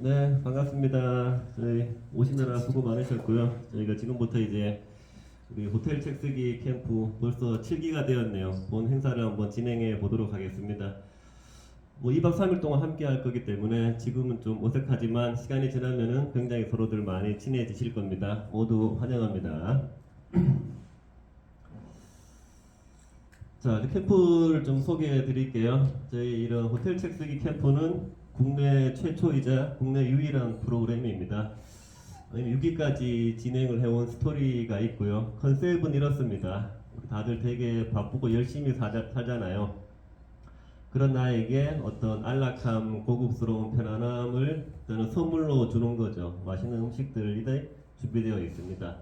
네, 반갑습니다. 저희 오시느라 수고 많으셨고요. 저희가 지금부터 이제 우리 호텔 책 쓰기 캠프 벌써 7기가 되었네요. 본 행사를 한번 진행해 보도록 하겠습니다. 2박 3일 동안 함께 할 거기 때문에 지금은 좀 어색하지만 시간이 지나면은 굉장히 서로들 많이 친해지실 겁니다. 모두 환영합니다. 자, 이제 캠프를 좀 소개해 드릴게요. 저희 이런 호텔 책 쓰기 캠프는 국내 최초이자 국내 유일한 프로그램입니다. 6기까지 진행을 해온 스토리가 있고요. 컨셉은 이렇습니다. 우리 다들 되게 바쁘고 열심히 살잖아요. 그런 나에게 어떤 안락함, 고급스러운 편안함을 저는 선물로 주는 거죠. 맛있는 음식들이 준비되어 있습니다.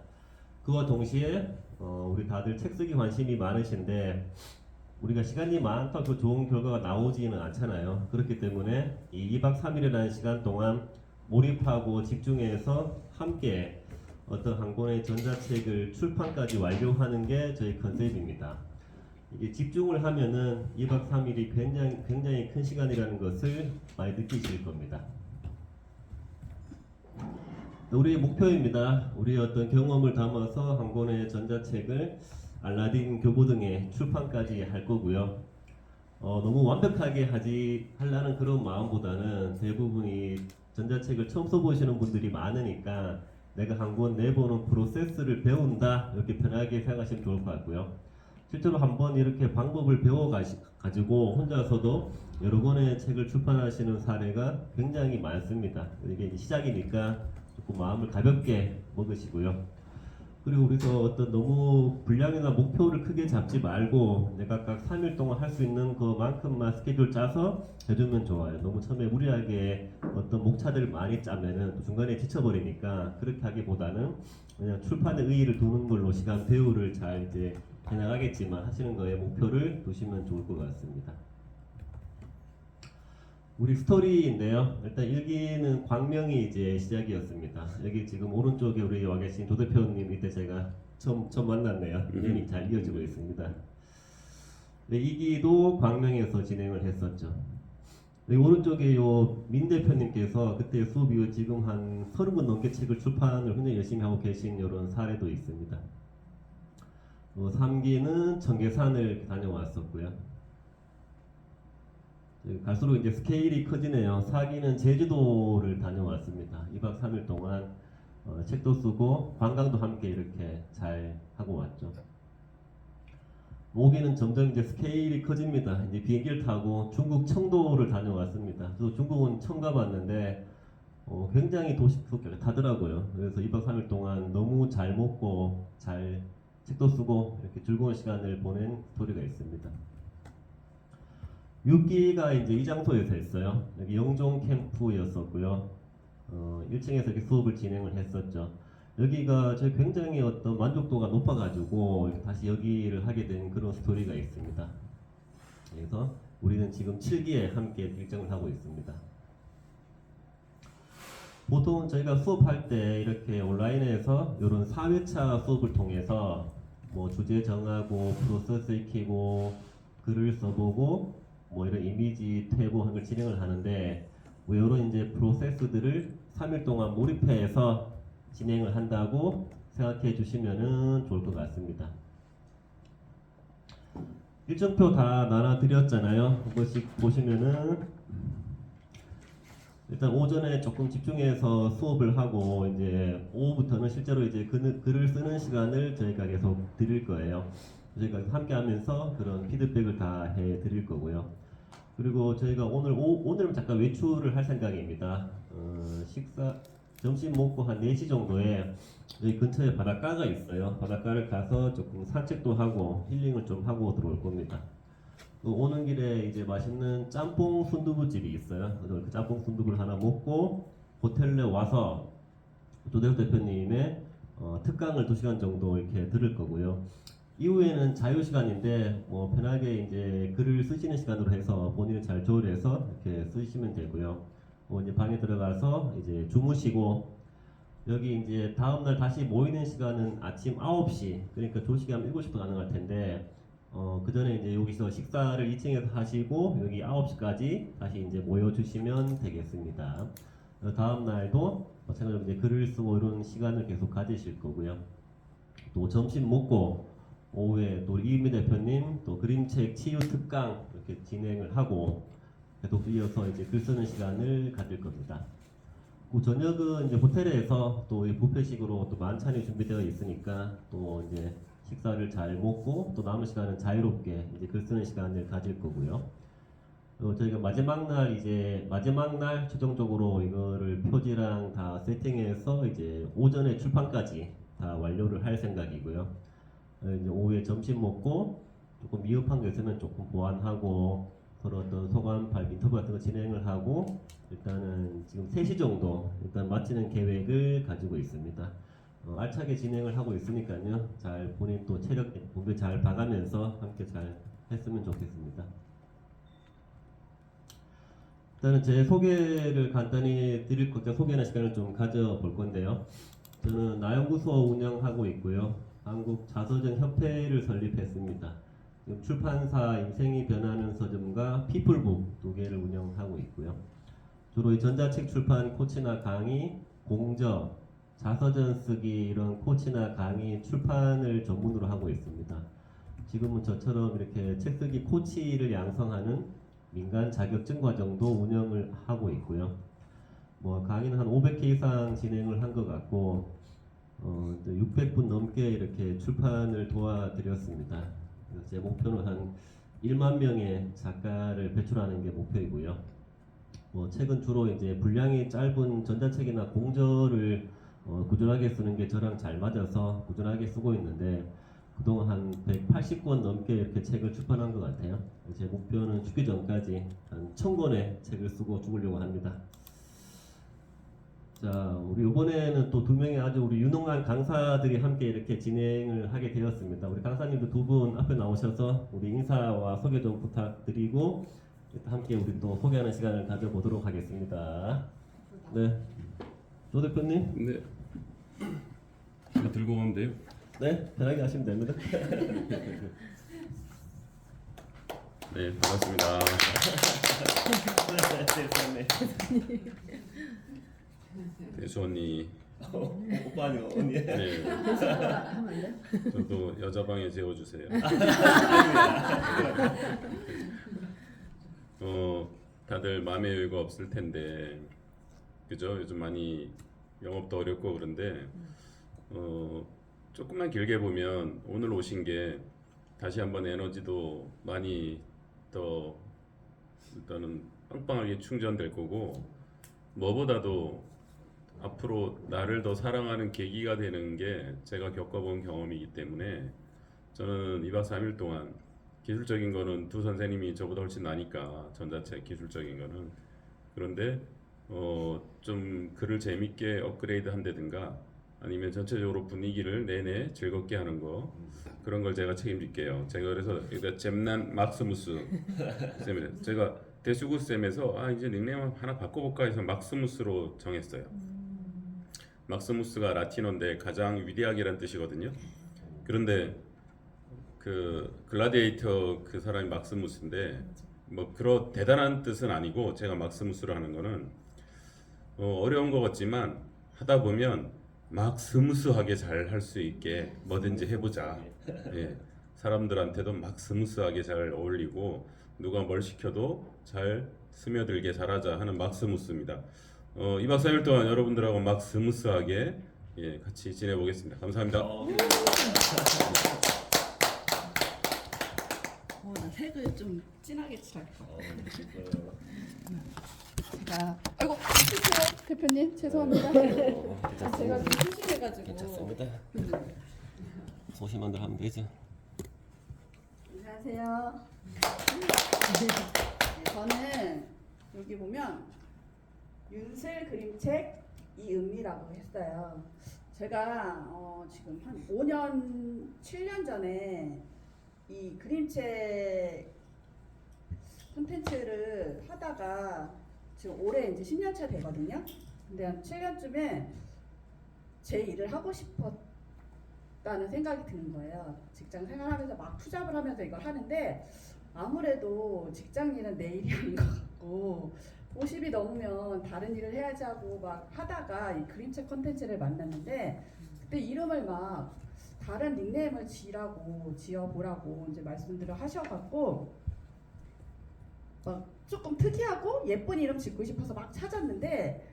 그와 동시에 우리 다들 책 쓰기 관심이 많으신데 우리가 시간이 많다고 좋은 결과가 나오지는 않잖아요. 그렇기 때문에 이 2박 3일이라는 시간 동안 몰입하고 집중해서 함께 어떤 한 권의 전자책을 출판까지 완료하는 게 저희 컨셉입니다. 이게 집중을 하면은 2박 3일이 굉장히 큰 시간이라는 것을 많이 느끼실 겁니다. 우리의 목표입니다. 우리의 어떤 경험을 담아서 한 권의 전자책을 알라딘 교보등에 출판까지 할 거고요. 너무 완벽하게 하려는 그런 마음보다는 대부분이 전자책을 처음 써보시는 분들이 많으니까 내가 한 권 내보는 프로세스를 배운다 이렇게 편하게 생각하시면 좋을 것 같고요. 실제로 한번 이렇게 방법을 배워가지고 혼자서도 여러 권의 책을 출판하시는 사례가 굉장히 많습니다. 이게 이제 시작이니까 조금 마음을 가볍게 먹으시고요. 그리고 우리가 어떤 너무 분량이나 목표를 크게 잡지 말고 내가 각 3일 동안 할 수 있는 그만큼만 스케줄 짜서 해주면 좋아요. 너무 처음에 무리하게 어떤 목차들을 많이 짜면은 중간에 지쳐버리니까 그렇게 하기보다는 그냥 출판에 의의를 두는 걸로 시간 배우를 잘 이제 해나가겠지만 하시는 거에 목표를 두시면 좋을 것 같습니다. 우리 스토리인데요. 일단 1기는 광명이 이제 시작이었습니다. 여기 지금 오른쪽에 우리 와 계신 조 대표님 이때 제가 처음 만났네요. 인연이 잘 이어지고 있습니다. 네, 2기도 광명에서 진행을 했었죠. 네, 오른쪽에 민 대표님께서 그때 수업 이후 지금 한 30권 넘게 책을 출판을 굉장히 열심히 하고 계신 이런 사례도 있습니다. 3기는 청계산을 다녀왔었고요. 갈수록 이제 스케일이 커지네요. 4기는 제주도를 다녀왔습니다. 2박 3일 동안 책도 쓰고 관광도 함께 이렇게 잘 하고 왔죠. 5기는 점점 이제 스케일이 커집니다. 이제 비행기를 타고 중국 청도를 다녀왔습니다. 또 중국은 처음 가봤는데 굉장히 도시 속도가 타더라고요. 그래서 2박 3일 동안 너무 잘 먹고 잘 책도 쓰고 이렇게 즐거운 시간을 보낸 스토리가 있습니다. 6기가 이제 이 장소에서 했어요. 여기 영종 캠프였었고요. 1층에서 이렇게 수업을 진행을 했었죠. 여기가 저희 굉장히 어떤 만족도가 높아가지고 다시 여기를 하게 된 그런 스토리가 있습니다. 그래서 우리는 지금 7기에 함께 일정을 하고 있습니다. 보통 저희가 수업할 때 이렇게 온라인에서 이런 4회차 수업을 통해서 주제 정하고 프로세스 익히고 글을 써보고 이런 이미지 퇴보하는 걸 진행을 하는데 이런 이제 프로세스들을 3일 동안 몰입해서 진행을 한다고 생각해 주시면은 좋을 것 같습니다. 일정표 다 나눠드렸잖아요. 한 번씩 보시면은 일단 오전에 조금 집중해서 수업을 하고 이제 오후부터는 실제로 이제 글을 쓰는 시간을 저희가 계속 드릴 거예요. 저희가 함께 하면서 그런 피드백을 다 해 드릴 거고요. 그리고 저희가 오늘은 잠깐 외출을 할 생각입니다. 점심 먹고 한 4시 정도에 여기 근처에 바닷가가 있어요. 바닷가를 가서 조금 산책도 하고 힐링을 좀 하고 들어올 겁니다. 오는 길에 이제 맛있는 짬뽕 순두부집이 있어요. 그래서 그 짬뽕 순두부를 하나 먹고 호텔에 와서 조대호 대표님의 특강을 2시간 정도 이렇게 들을 거고요. 이후에는 자유 시간인데 편하게 이제 글을 쓰시는 시간으로 해서 본인을 잘 조율해서 이렇게 쓰시면 되고요. 이제 방에 들어가서 이제 주무시고 여기 이제 다음날 다시 모이는 시간은 아침 9시 그러니까 조식이 하면 7시부터 가능할 텐데 그 전에 이제 여기서 식사를 2층에서 하시고 여기 9시까지 다시 이제 모여주시면 되겠습니다. 다음 날도 마찬가지로 이제 글을 쓰고 이런 시간을 계속 가지실 거고요. 또 점심 먹고 오후에 또 이미 대표님 또 그림책 치유 특강 이렇게 진행을 하고 계속 이어서 이제 글 쓰는 시간을 가질 겁니다. 그 저녁은 이제 호텔에서 또 이 뷔페식으로 또 만찬이 준비되어 있으니까 또 이제 식사를 잘 먹고 또 남은 시간은 자유롭게 이제 글 쓰는 시간을 가질 거고요. 저희가 마지막 날 최종적으로 이거를 표지랑 다 세팅해서 이제 오전에 출판까지 다 완료를 할 생각이고요. 이제 오후에 점심 먹고 조금 미흡한 게 있으면 조금 보완하고 서로 어떤 소감 발표 인터뷰 같은 거 진행을 하고 일단은 지금 3시 정도 일단 마치는 계획을 가지고 있습니다. 알차게 진행을 하고 있으니까요. 잘 본인 또 체력 공부 잘 봐가면서 함께 잘 했으면 좋겠습니다. 일단은 제 소개를 간단히 드릴 건데 소개하는 시간을 좀 가져볼 건데요. 저는 나연구소 운영하고 있고요. 한국 자서전 협회를 설립했습니다. 지금 출판사 인생이 변하는 서점과 피플북 2개를 운영하고 있고요. 주로 이 전자책 출판 코치나 강의, 공저, 자서전 쓰기 이런 코치나 강의 출판을 전문으로 하고 있습니다. 지금은 저처럼 이렇게 책 쓰기 코치를 양성하는 민간 자격증 과정도 운영을 하고 있고요. 뭐 강의는 한 500회 이상 진행을 한 것 같고 600분 넘게 이렇게 출판을 도와드렸습니다. 그래서 제 목표는 한 1만 명의 작가를 배출하는 게 목표이고요. 뭐 책은 주로 이제 분량이 짧은 전자책이나 공저를 꾸준하게 쓰는 게 저랑 잘 맞아서 꾸준하게 쓰고 있는데 그동안 한 180권 넘게 이렇게 책을 출판한 것 같아요. 제 목표는 죽기 전까지 한 1000권의 책을 쓰고 죽으려고 합니다. 자, 우리 이번에는 또 2명의 아주 우리 유능한 강사들이 함께 이렇게 진행을 하게 되었습니다. 우리 강사님도 2분 앞에 나오셔서 우리 인사와 소개 좀 부탁드리고 함께 우리 또 소개하는 시간을 가져보도록 하겠습니다. 네, 조 대표님. 네. 이거 들고 가면 돼요? 네, 편하게 하시면 됩니다. 네, 반갑습니다. 대수 언니. 오빠 아니요, 언니. 네. 저도 여자 방에 재워주세요. 다들 마음의 여유가 없을 텐데, 그죠? 요즘 많이 영업도 어렵고 그런데, 조금만 길게 보면 오늘 오신 게 다시 한번 에너지도 많이 더 일단은 빵빵하게 충전될 거고, 뭐보다도 앞으로 나를 더 사랑하는 계기가 되는 게 제가 겪어본 경험이기 때문에 저는 2박 3일 동안 기술적인 거는 두 선생님이 저보다 훨씬 나니까 전자책 기술적인 거는 그런데 좀 글을 재밌게 업그레이드 한다든가 아니면 전체적으로 분위기를 내내 즐겁게 하는 거 그런 걸 제가 책임질게요. 제가 그래서 여기다 잼난 막스무스 쌤이래. 제가 대수구 쌤에서 이제 닉네임 하나 바꿔볼까 해서 막스무스로 정했어요. 막스무스가 라틴어인데 가장 위대하게란 뜻이거든요. 그런데 그 글라디에이터 그 사람이 막스무스인데 뭐 그런 대단한 뜻은 아니고 제가 막스무스로 하는 거는 어려운 것 같지만 하다 보면 막 스무스하게 잘 할 수 있게 뭐든지 해보자. 예, 사람들한테도 막 스무스하게 잘 어울리고 누가 뭘 시켜도 잘 스며들게 잘하자 하는 막 스무스입니다. 2박 3일 동안 여러분들하고 막 스무스하게 같이 지내보겠습니다. 감사합니다. 나 색을 좀 진하게 칠할 거. 제가 아이고 실수요 대표님 죄송합니다. 제가 좀 소심해가지고. 괜찮습니다. 소심한 대로 하면 되죠. 안녕하세요. 저는 여기 보면 윤슬 그림책 이은미라고 했어요. 제가 지금 한 5년, 7년 전에 이 그림책 콘텐츠를 하다가 지금 올해 이제 10년차 되거든요. 근데 한 7년쯤에 제 일을 하고 싶었다는 생각이 드는 거예요. 직장 생활하면서 막 투잡을 하면서 이걸 하는데 아무래도 직장 일은 내 일이 아닌 것 같고 50이 넘으면 다른 일을 해야지 하고 막 하다가 이 그림책 컨텐츠를 만났는데 그때 이름을 막 다른 닉네임을 지어보라고 이제 말씀들을 하셔갖고 막 조금 특이하고 예쁜 이름 짓고 싶어서 막 찾았는데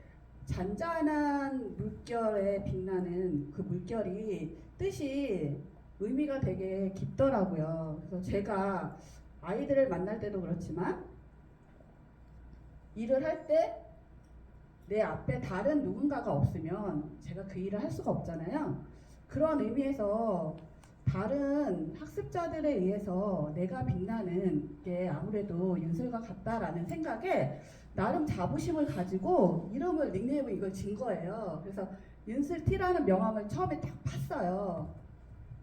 잔잔한 물결에 빛나는 그 물결이 뜻이 의미가 되게 깊더라고요. 그래서 제가 아이들을 만날 때도 그렇지만 일을 할 때 내 앞에 다른 누군가가 없으면 제가 그 일을 할 수가 없잖아요. 그런 의미에서 다른 학습자들에 의해서 내가 빛나는 게 아무래도 윤슬과 같다라는 생각에 나름 자부심을 가지고 이름을 닉네임을 이걸 진 거예요. 그래서 윤슬티라는 명함을 처음에 딱 팠어요.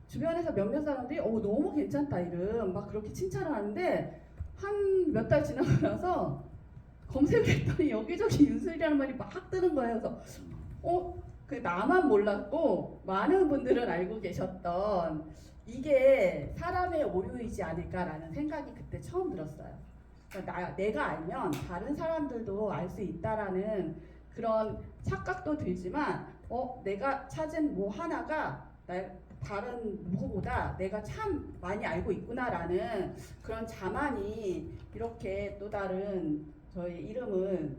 주변에서 몇몇 사람들이 너무 괜찮다 이름 막 그렇게 칭찬을 하는데 한 몇 달 지나고 나서 검색을 했더니 여기저기 윤슬이라는 말이 막 뜨는 거예요. 그래서 그 나만 몰랐고 많은 분들은 알고 계셨던 이게 사람의 오류이지 않을까라는 생각이 그때 처음 들었어요. 그러니까 내가 알면 다른 사람들도 알 수 있다라는 그런 착각도 들지만 내가 찾은 뭐 하나가 다른 누구보다 내가 참 많이 알고 있구나라는 그런 자만이 이렇게 또 다른 저의 이름을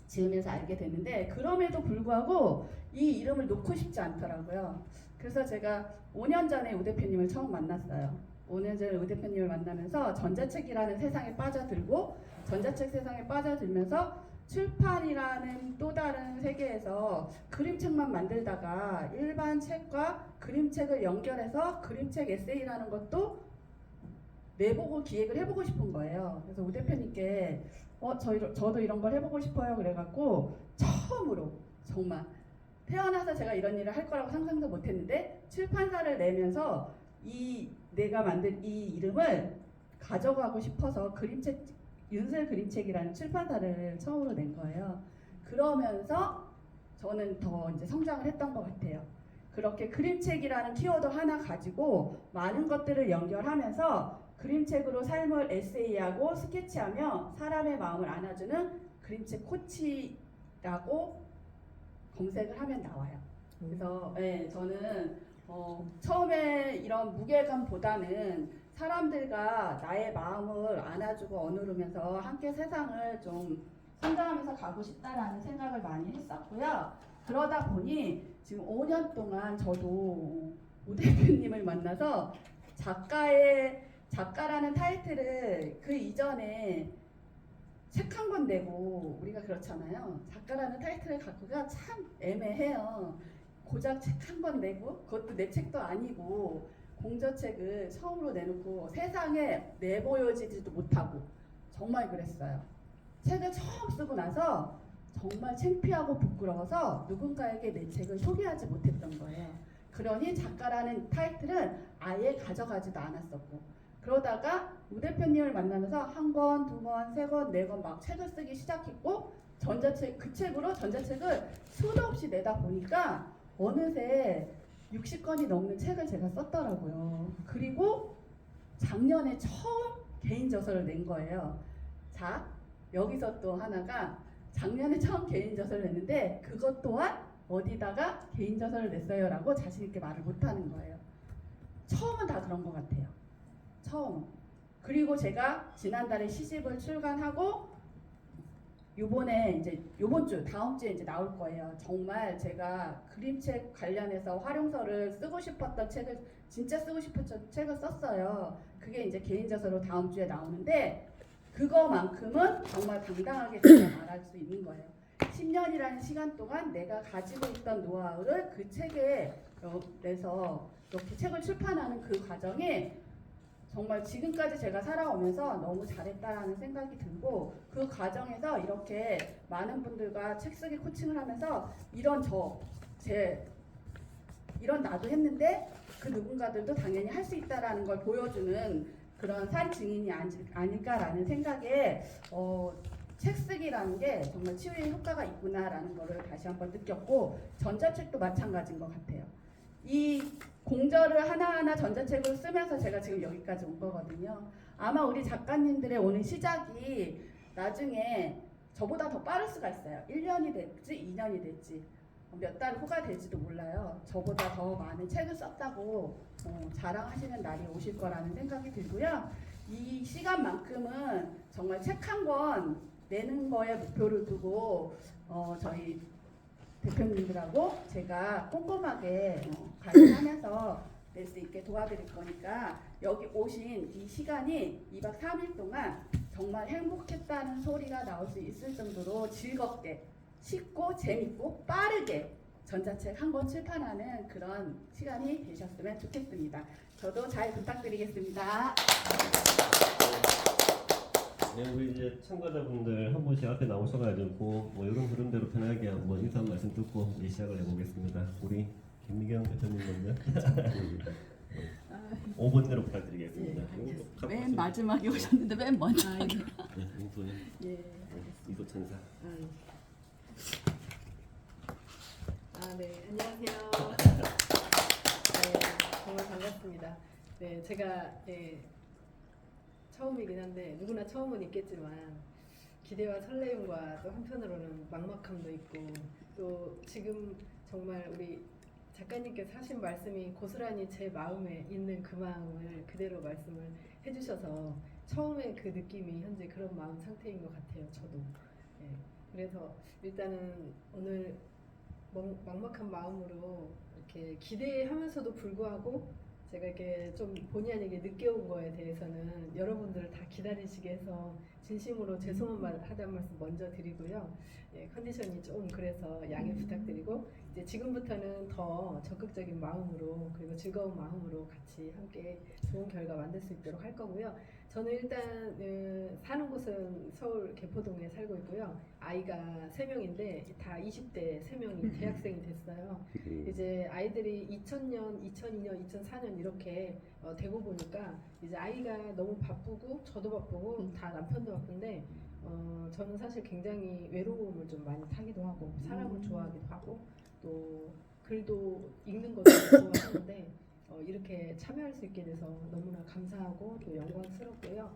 지으면서 알게 됐는데 그럼에도 불구하고 이 이름을 놓고 싶지 않더라고요. 그래서 제가 5년 전에 우 대표님을 처음 만났어요. 5년 전에 우 대표님을 만나면서 전자책이라는 세상에 빠져들고 전자책 세상에 빠져들면서 출판이라는 또 다른 세계에서 그림책만 만들다가 일반 책과 그림책을 연결해서 그림책 에세이라는 것도 내보고 기획을 해보고 싶은 거예요. 그래서 우 대표님께 저도 이런 걸 해보고 싶어요. 그래갖고 처음으로 정말 태어나서 제가 이런 일을 할 거라고 상상도 못했는데 출판사를 내면서 내가 만든 이 이름을 가져가고 싶어서 윤슬 그림책이라는 출판사를 처음으로 낸 거예요. 그러면서 저는 더 이제 성장을 했던 것 같아요. 그렇게 그림책이라는 키워드 하나 가지고 많은 것들을 연결하면서 그림책으로 삶을 에세이하고 스케치하며 사람의 마음을 안아주는 그림책 코치라고 검색을 하면 나와요. 그래서 저는 처음에 이런 무게감보다는 사람들과 나의 마음을 안아주고 어누르면서 함께 세상을 좀 성장하면서 가고 싶다라는 생각을 많이 했었고요. 그러다 보니 지금 5년 동안 저도 우 대표님을 만나서 작가라는 타이틀을 그 이전에 책 한 권 내고 우리가 그렇잖아요. 작가라는 타이틀을 갖고가 참 애매해요. 고작 책 한 권 내고 그것도 내 책도 아니고 공저책을 처음으로 내놓고 세상에 내보여지지도 못하고 정말 그랬어요. 책을 처음 쓰고 나서 정말 창피하고 부끄러워서 누군가에게 내 책을 소개하지 못했던 거예요. 그러니 작가라는 타이틀은 아예 가져가지도 않았었고 그러다가 우 대표님을 만나면서 한 권, 두 권, 세 권, 네 권 막 책을 쓰기 시작했고 전자책을 수도 없이 내다 보니까 어느새 60권이 넘는 책을 제가 썼더라고요. 그리고 작년에 처음 개인 저서를 낸 거예요. 자, 여기서 또 하나가 작년에 처음 개인 저서를 냈는데 그것 또한 어디다가 개인 저서를 냈어요 라고 자신 있게 말을 못하는 거예요. 처음은 다 그런 것 같아요. 처음. 그리고 제가 지난달에 시집을 출간하고 요번 주 다음 주에 이제 나올 거예요. 정말 제가 그림책 관련해서 활용서를 쓰고 싶었던 책을 진짜 쓰고 싶었던 책을 썼어요. 그게 이제 개인 저서로 다음 주에 나오는데 그거만큼은 정말 당당하게 제가 말할 수 있는 거예요. 10년이라는 시간 동안 내가 가지고 있던 노하우를 그 책에 내서 이렇게 책을 출판하는 그 과정에 정말 지금까지 제가 살아오면서 너무 잘했다라는 생각이 들고 그 과정에서 이렇게 많은 분들과 책 쓰기 코칭을 하면서 이런 나도 했는데 그 누군가들도 당연히 할 수 있다라는 걸 보여주는 그런 산 증인이 아닐까라는 생각에 책 쓰기라는 게 정말 치유의 효과가 있구나라는 거를 다시 한번 느꼈고 전자책도 마찬가지인 것 같아요. 이 공저를 하나하나 전자책으로 쓰면서 제가 지금 여기까지 온 거거든요. 아마 우리 작가님들의 오는 시작이 나중에 저보다 더 빠를 수가 있어요. 1년이 될지 2년이 될지 몇 달 후가 될지도 몰라요. 저보다 더 많은 책을 썼다고 자랑하시는 날이 오실 거라는 생각이 들고요. 이 시간만큼은 정말 책 한 권 내는 거에 목표를 두고 저희 대표님들하고 제가 꼼꼼하게 관리하면서 낼 수 있게 도와드릴 거니까 여기 오신 이 시간이 2박 3일 동안 정말 행복했다는 소리가 나올 수 있을 정도로 즐겁게 쉽고 재밌고 빠르게 전자책 한 권 출판하는 그런 시간이 되셨으면 좋겠습니다. 저도 잘 부탁드리겠습니다. 네, 우리 이제 참가자분들 한 분씩 앞에 나오셔가지고 뭐 이런 흐름대로 편하게 한번 인사 말씀 듣고 이제 시작을 해보겠습니다. 우리 김미경 대표님 먼저 5번대로 부탁드리겠습니다. 맨 마지막에 오셨는데 맨 먼저. 네, 인소님. 예. 인소 천사. 네, 안녕하세요. 네, 정말 반갑습니다. 네, 제가 처음이긴 한데 누구나 처음은 있겠지만 기대와 설레임과 또 한편으로는 막막함도 있고 또 지금 정말 우리 작가님께서 하신 말씀이 고스란히 제 마음에 있는 그 마음을 그대로 말씀을 해주셔서 처음에 그 느낌이 현재 그런 마음 상태인 것 같아요. 저도. 네, 그래서 일단은 오늘 막막한 마음으로 이렇게 기대하면서도 불구하고 제가 이렇게 좀 본의 아니게 늦게 온 거에 대해서는 여러분들을 다 기다리시게 해서 진심으로 죄송하다는 말씀 먼저 드리고요. 예, 컨디션이 좀 그래서 양해 부탁드리고 이제 지금부터는 더 적극적인 마음으로 그리고 즐거운 마음으로 같이 함께 좋은 결과 만들 수 있도록 할 거고요. 저는 일단 사는 곳은 서울 개포동에 살고 있고요. 아이가 3명인데 다 20대 3명이 대학생이 됐어요. 이제 아이들이 2000년, 2002년, 2004년 이렇게 되고 보니까 이제 아이가 너무 바쁘고 저도 바쁘고 다 남편도 바쁜데 저는 사실 굉장히 외로움을 좀 많이 타기도 하고 사람을 좋아하기도 하고 또 글도 읽는 것도 좋아하는데 이렇게 참여할 수 있게 돼서 너무나 감사하고 또 영광스럽고요.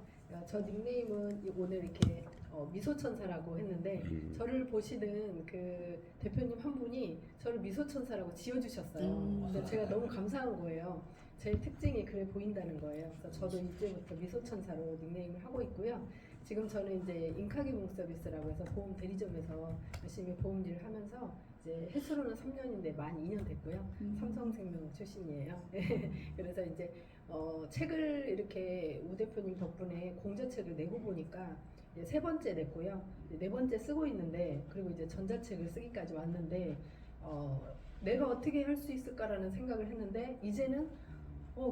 저 닉네임은 오늘 이렇게 미소천사라고 했는데 저를 보시는 그 대표님 한 분이 저를 미소천사라고 지어주셨어요. 그래서 제가 너무 감사한 거예요. 제 특징이 그래 보인다는 거예요. 그래서 저도 이제부터 미소천사로 닉네임을 하고 있고요. 지금 저는 이제 인카기봉 서비스라고 해서 보험 대리점에서 열심히 보험 일을 하면서 이제 횟수로는 3년인데 만 2년 됐고요. 삼성생명 출신이에요. 그래서 이제 책을 이렇게 우 대표님 덕분에 공저책을 내고 보니까 이제 3번째 냈고요. 이제 4번째 쓰고 있는데 그리고 이제 전자책을 쓰기까지 왔는데 내가 어떻게 할 수 있을까라는 생각을 했는데 이제는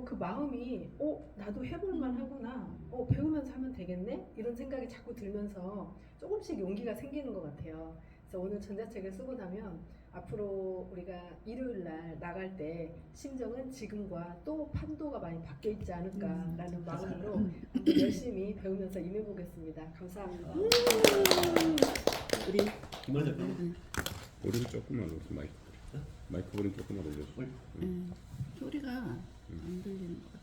그 마음이 나도 해볼만 하구나 배우면서 하면 되겠네 이런 생각이 자꾸 들면서 조금씩 용기가 생기는 것 같아요. 그래서 오늘 전자책을 쓰고 나면 앞으로 우리가 일요일 날 나갈 때 심정은 지금과 또 판도가 많이 바뀌어 있지 않을까라는 마음으로 한번 열심히 배우면서 임해보겠습니다. 감사합니다. 우리 김원희 대표님. 오른 조금만 올려 마이크 오른 조금만 올려줘. 소리가 안 들리는 것 같아요.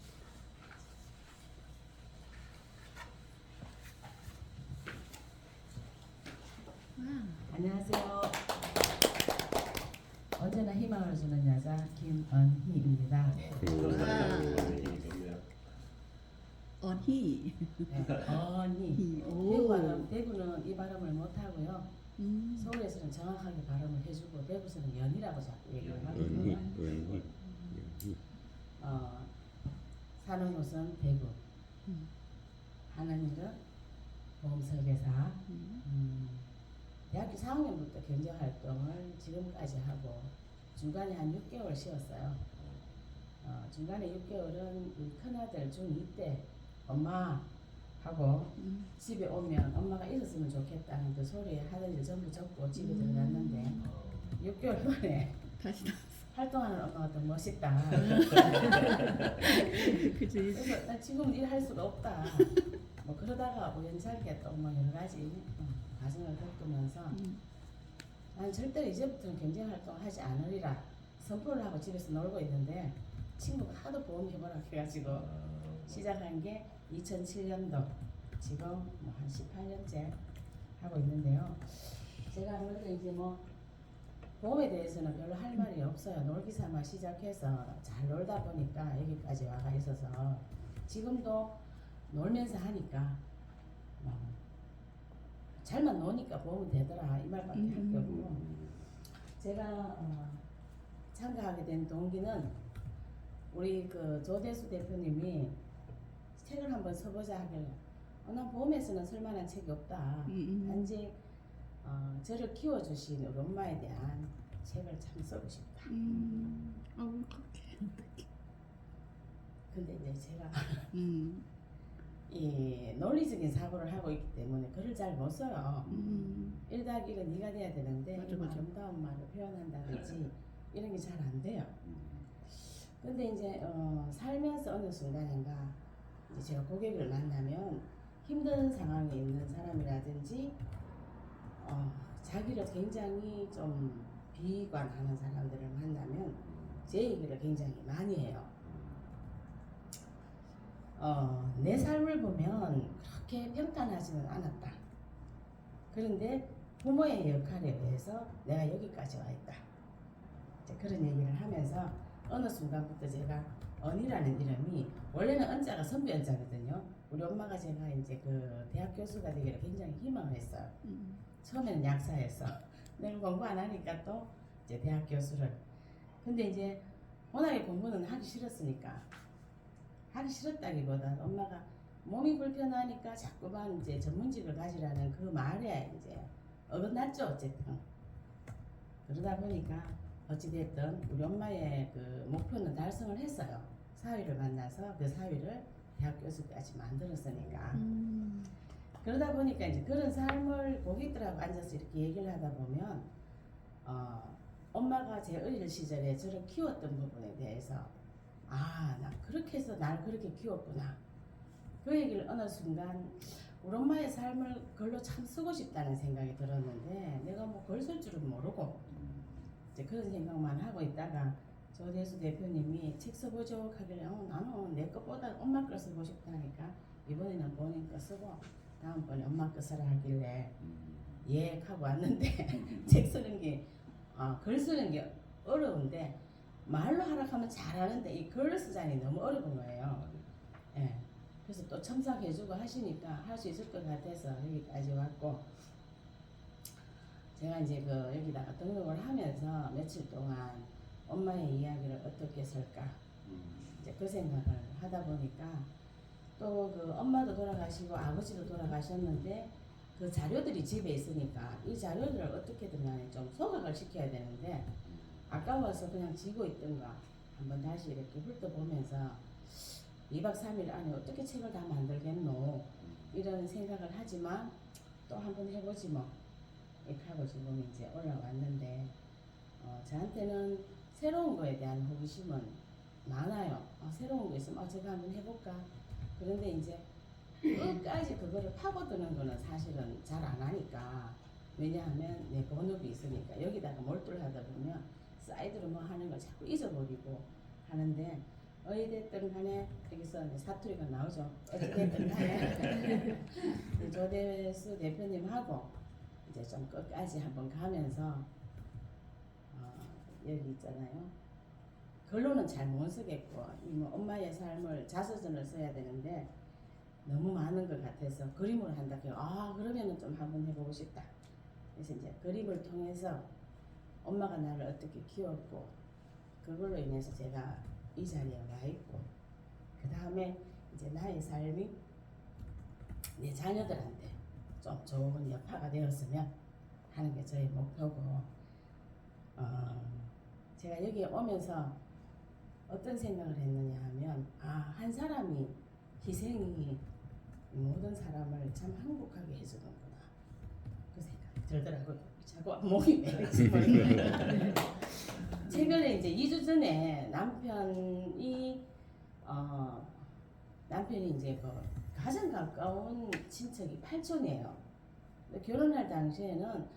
안녕하세요. 언제나 희망을 주는 여자 김언희입니다. 언희. 네, 언희. 대구는 이 발음을 못 하고요. 서울에서는 정확하게 발음을 해주고 대구에서는 연이라고 자꾸 얘기를 하거든요. 사는 곳은 대구. 하는 일은 보험설계사. 대학교 4학년부터 경제활동을 지금까지 하고 중간에 한 6개월 쉬었어요. 중간에 6개월은 우리 큰아들 중2 때 엄마 하고 집에 오면 엄마가 있었으면 좋겠다는 그 소리에 하던 일 전부 접고 집에 들어갔는데 6개월 만에 다시 활동하는 엄마가 더 멋있다. 그치. 그래서 나 지금 일할 수가 없다. 뭐 그러다가 우연찮게 또 뭐 여러 가지 과정을 겪으면서 난 절대로 이제부터는 경제활동을 하지 않으리라 선포를 하고 집에서 놀고 있는데 친구가 하도 보험 해보라 해가지고 시작한 게 2007년도 지금 뭐 한 18년째 하고 있는데요. 제가 아무래도 이제 뭐 보험에 대해서는 별로 할 말이 없어요. 놀기 삼아 시작해서 잘 놀다 보니까 여기까지 와가 있어서 지금도 놀면서 하니까 뭐 잘만 노니까 보험은 되더라 이 말밖에 할 게 없고, 제가 참가하게 된 동기는 우리 그 조대수 대표님이 책을 한번 써보자 하길래 난 보험에서는 쓸만한 책이 없다. 단지 저를 키워주신 우리 엄마에 대한 책을 참 쓰고 싶다. 근데 이제 제가 이 논리적인 사고를 하고 있기 때문에 글을 잘 못 써요. 1+1은 2가 돼야 되는데 뭐 아름다운 말을 표현한다든지 이런 게 잘 안 돼요. 근데 이제 살면서 어느 순간인가 이제 제가 고객을 만나면 힘든 상황에 있는 사람이라든지 자기를 굉장히 좀 비관하는 사람들을 만나면 제 얘기를 굉장히 많이 해요. 내 삶을 보면 그렇게 평탄하지는 않았다. 그런데 부모의 역할에 의해서 내가 여기까지 와 있다. 이제 그런 얘기를 하면서 어느 순간부터 제가 언이라는 이름이 원래는 언자가 선비 언자거든요. 우리 엄마가 제가 이제 그 대학 교수가 되기를 굉장히 희망을 했어요. 처음에는 약사였어. 내가 공부 안 하니까 또 이제 대학 교수를. 근데 이제 워낙에 공부는 하기 싫었으니까, 하기 싫었다기보다 엄마가 몸이 불편하니까 자꾸만 이제 전문직을 가지라는 그 말에 이제 어긋났죠 어쨌든. 그러다 보니까 어찌됐든 우리 엄마의 그 목표는 달성을 했어요. 사위를 만나서 그 사위를 대학 교수까지 만들었으니까. 그러다 보니까 이제 그런 삶을 고객들하고 앉아서 이렇게 얘기를 하다 보면 엄마가 제 어릴 시절에 저를 키웠던 부분에 대해서 나 그렇게 해서 날 그렇게 키웠구나. 그 얘기를 어느 순간 우리 엄마의 삶을 글로 참 쓰고 싶다는 생각이 들었는데 내가 뭐 글 쓸 줄은 모르고 이제 그런 생각만 하고 있다가 조대수 대표님이 책 써보죠 하길래 나는 내 것보다 엄마 거 쓰고 싶다니까 이번에는 본인 거 쓰고 다음번에 엄마 거 써라 하길래 예 하고 왔는데 책 쓰는 게 글 쓰는 게 어려운데 말로 하라 하면 잘하는데 이 글을 쓰자니 너무 어려운 거예요. 예. 그래서 또 첨삭해주고 하시니까 할 수 있을 것 같아서 여기까지 왔고, 제가 이제 그 여기다가 등록을 하면서 며칠 동안 엄마의 이야기를 어떻게 쓸까 이제 그 생각을 하다 보니까 또 그 엄마도 돌아가시고 아버지도 돌아가셨는데 그 자료들이 집에 있으니까 이 자료들을 어떻게든 간에 좀 소각을 시켜야 되는데 아까워서 그냥 지고 있던가 한번 다시 이렇게 훑어보면서 2박 3일 안에 어떻게 책을 다 만들겠노 이런 생각을 하지만 또 한번 해보지 뭐 이렇게 하고 지금 이제 올라왔는데 저한테는 새로운 거에 대한 호기심은 많아요. 새로운 거 있으면 제가 한번 해볼까. 그런데 이제 끝까지 그거를 파고드는 거는 사실은 잘 안 하니까, 왜냐하면 내 본업이 있으니까 여기다가 몰두를 하다 보면 사이드로 뭐 하는 걸 자꾸 잊어버리고 하는데 어찌됐든 간에 여기서 이제 사투리가 나오죠. 어찌됐든 간에 조대수 대표님하고 이제 좀 끝까지 한번 가면서 여기 있잖아요. 글로는 잘 못 쓰겠고 뭐 엄마의 삶을 자서전을 써야 되는데 너무 많은 것 같아서 그림으로 한다 해요. 그러면은 좀 한번 해보고 싶다. 그래서 이제 그림을 통해서 엄마가 나를 어떻게 키웠고 그걸로 인해서 제가 이 자리에 와 있고, 그 다음에 이제 나의 삶이 내 자녀들한테 좀 좋은 여파가 되었으면 하는 게 저의 목표고, 제가 여기에 오면서 어떤 생각을 했느냐 하면 한 사람이 희생이 모든 사람을 참 행복하게 해주는구나 그 생각이 들더라고요. 자꾸 목이 메이지 모르겠어요. 최근에 이제 2주 전에 남편이 이제 그 가장 가까운 친척이 팔촌이에요. 결혼할 당시에는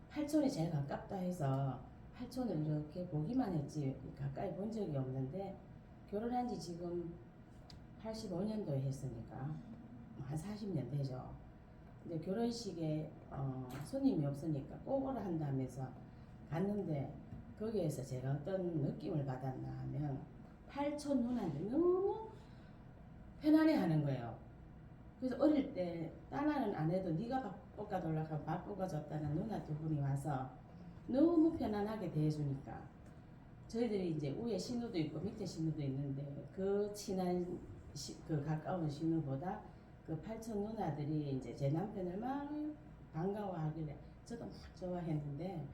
팔촌이 제일 가깝다 해서 팔촌을 이렇게 보기만 했지 가까이 본 적이 없는데, 결혼한 지 지금 85년도에 했으니까 한 40년 되죠. 이제 결혼식에 손님이 없으니까 꼭 오라 한다면서 갔는데 거기에서 제가 어떤 느낌을 받았나 하면 팔촌 누나한테 너무 편안해하는 거예요. 그래서 어릴 때 딸아는 안 해도 네가 밥 볶아달라고 밥 볶아줬다는 누나 두 분이 와서 너무 편안하게 대해주니까 저희들이 이제 위에 신우도 있고 밑에 신우도 있는데 그 친한 그 가까운 신우보다 그 팔촌 누나들이 이제 제 남편을 막 반가워하길래 저도 막 좋아했는데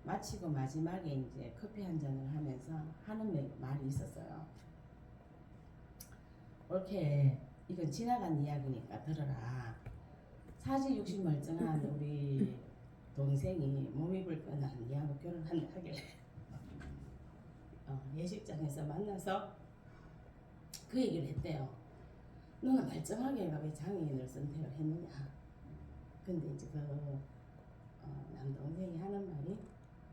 마치고 마지막에 이제 커피 한 잔을 하면서 하는 말이 있었어요. 옳게 이건 지나간 이야기니까 들어라. 사지60 멀쩡한 우리 동생이 몸이 불편한 니하고 결혼한다 하길래 예식장에서 만나서 그 얘기를 했대요. 너는 멀쩡하게 왜 장애인을 선택을 했느냐. 근데 이제 그 남동생이 하는 말이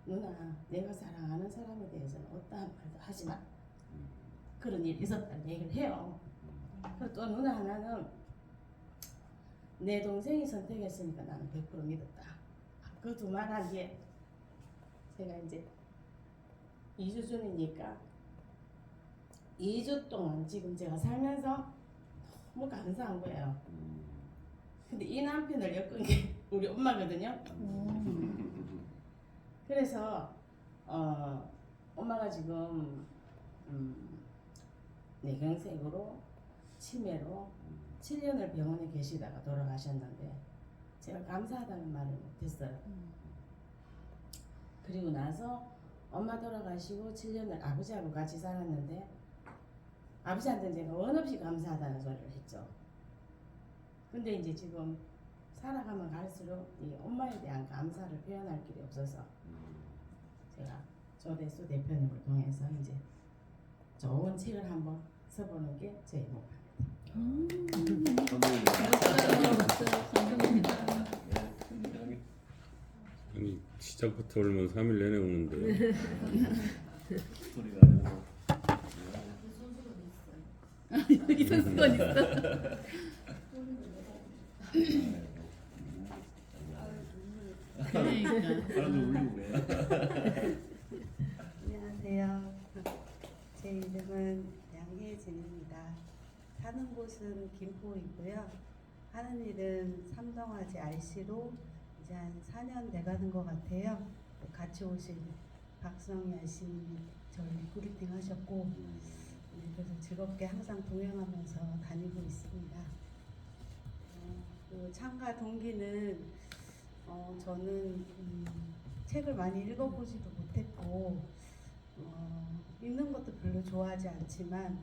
누나 내가 사랑하는 사람에 대해서는 어떠한 말도 하지 마. 그런 일이 있었다는 얘기를 해요. 그리고 또 누나 하나는 내 동생이 선택했으니까 나는 100% 믿었다. 그 두 말 하기에 제가 이제 2주 전이니까 2주 동안 지금 제가 살면서 너무 감사한 거예요. 근데 이 남편을 엮은 게 우리 엄마거든요. 그래서 엄마가 지금 뇌경색으로 치매로 7년을 병원에 계시다가 돌아가셨는데 제가 감사하다는 말을 못했어요. 그리고 나서 엄마 돌아가시고 7년을 아버지하고 같이 살았는데 아버지한테 제가 원 없이 감사하다는 소리를 했죠. 근데 이제 지금 살아가면 갈수록 이 엄마에 대한 감사를 표현할 길이 없어서 제가 조대수 대표님을 통해서 이제 좋은 책을 한번 써보는 게 제 목표입니다. 아니 시작부터 울면 3일 내내 우는데. 소리가 안 나고. 이런 수건 있어. 사람들 울리고 그래. 안녕하세요. 제 이름은 양혜진입니다. 사는 곳은 김포이고요. 하는 일은 삼성화재 RC로 이제 한 4년 돼가는 것 같아요. 같이 오신 박성희 RC님이 저를 리크루팅 하셨고 그래서 즐겁게 항상 동행하면서 다니고 있습니다. 그 참가 동기는 저는 책을 많이 읽어보지도 못했고 읽는 것도 별로 좋아하지 않지만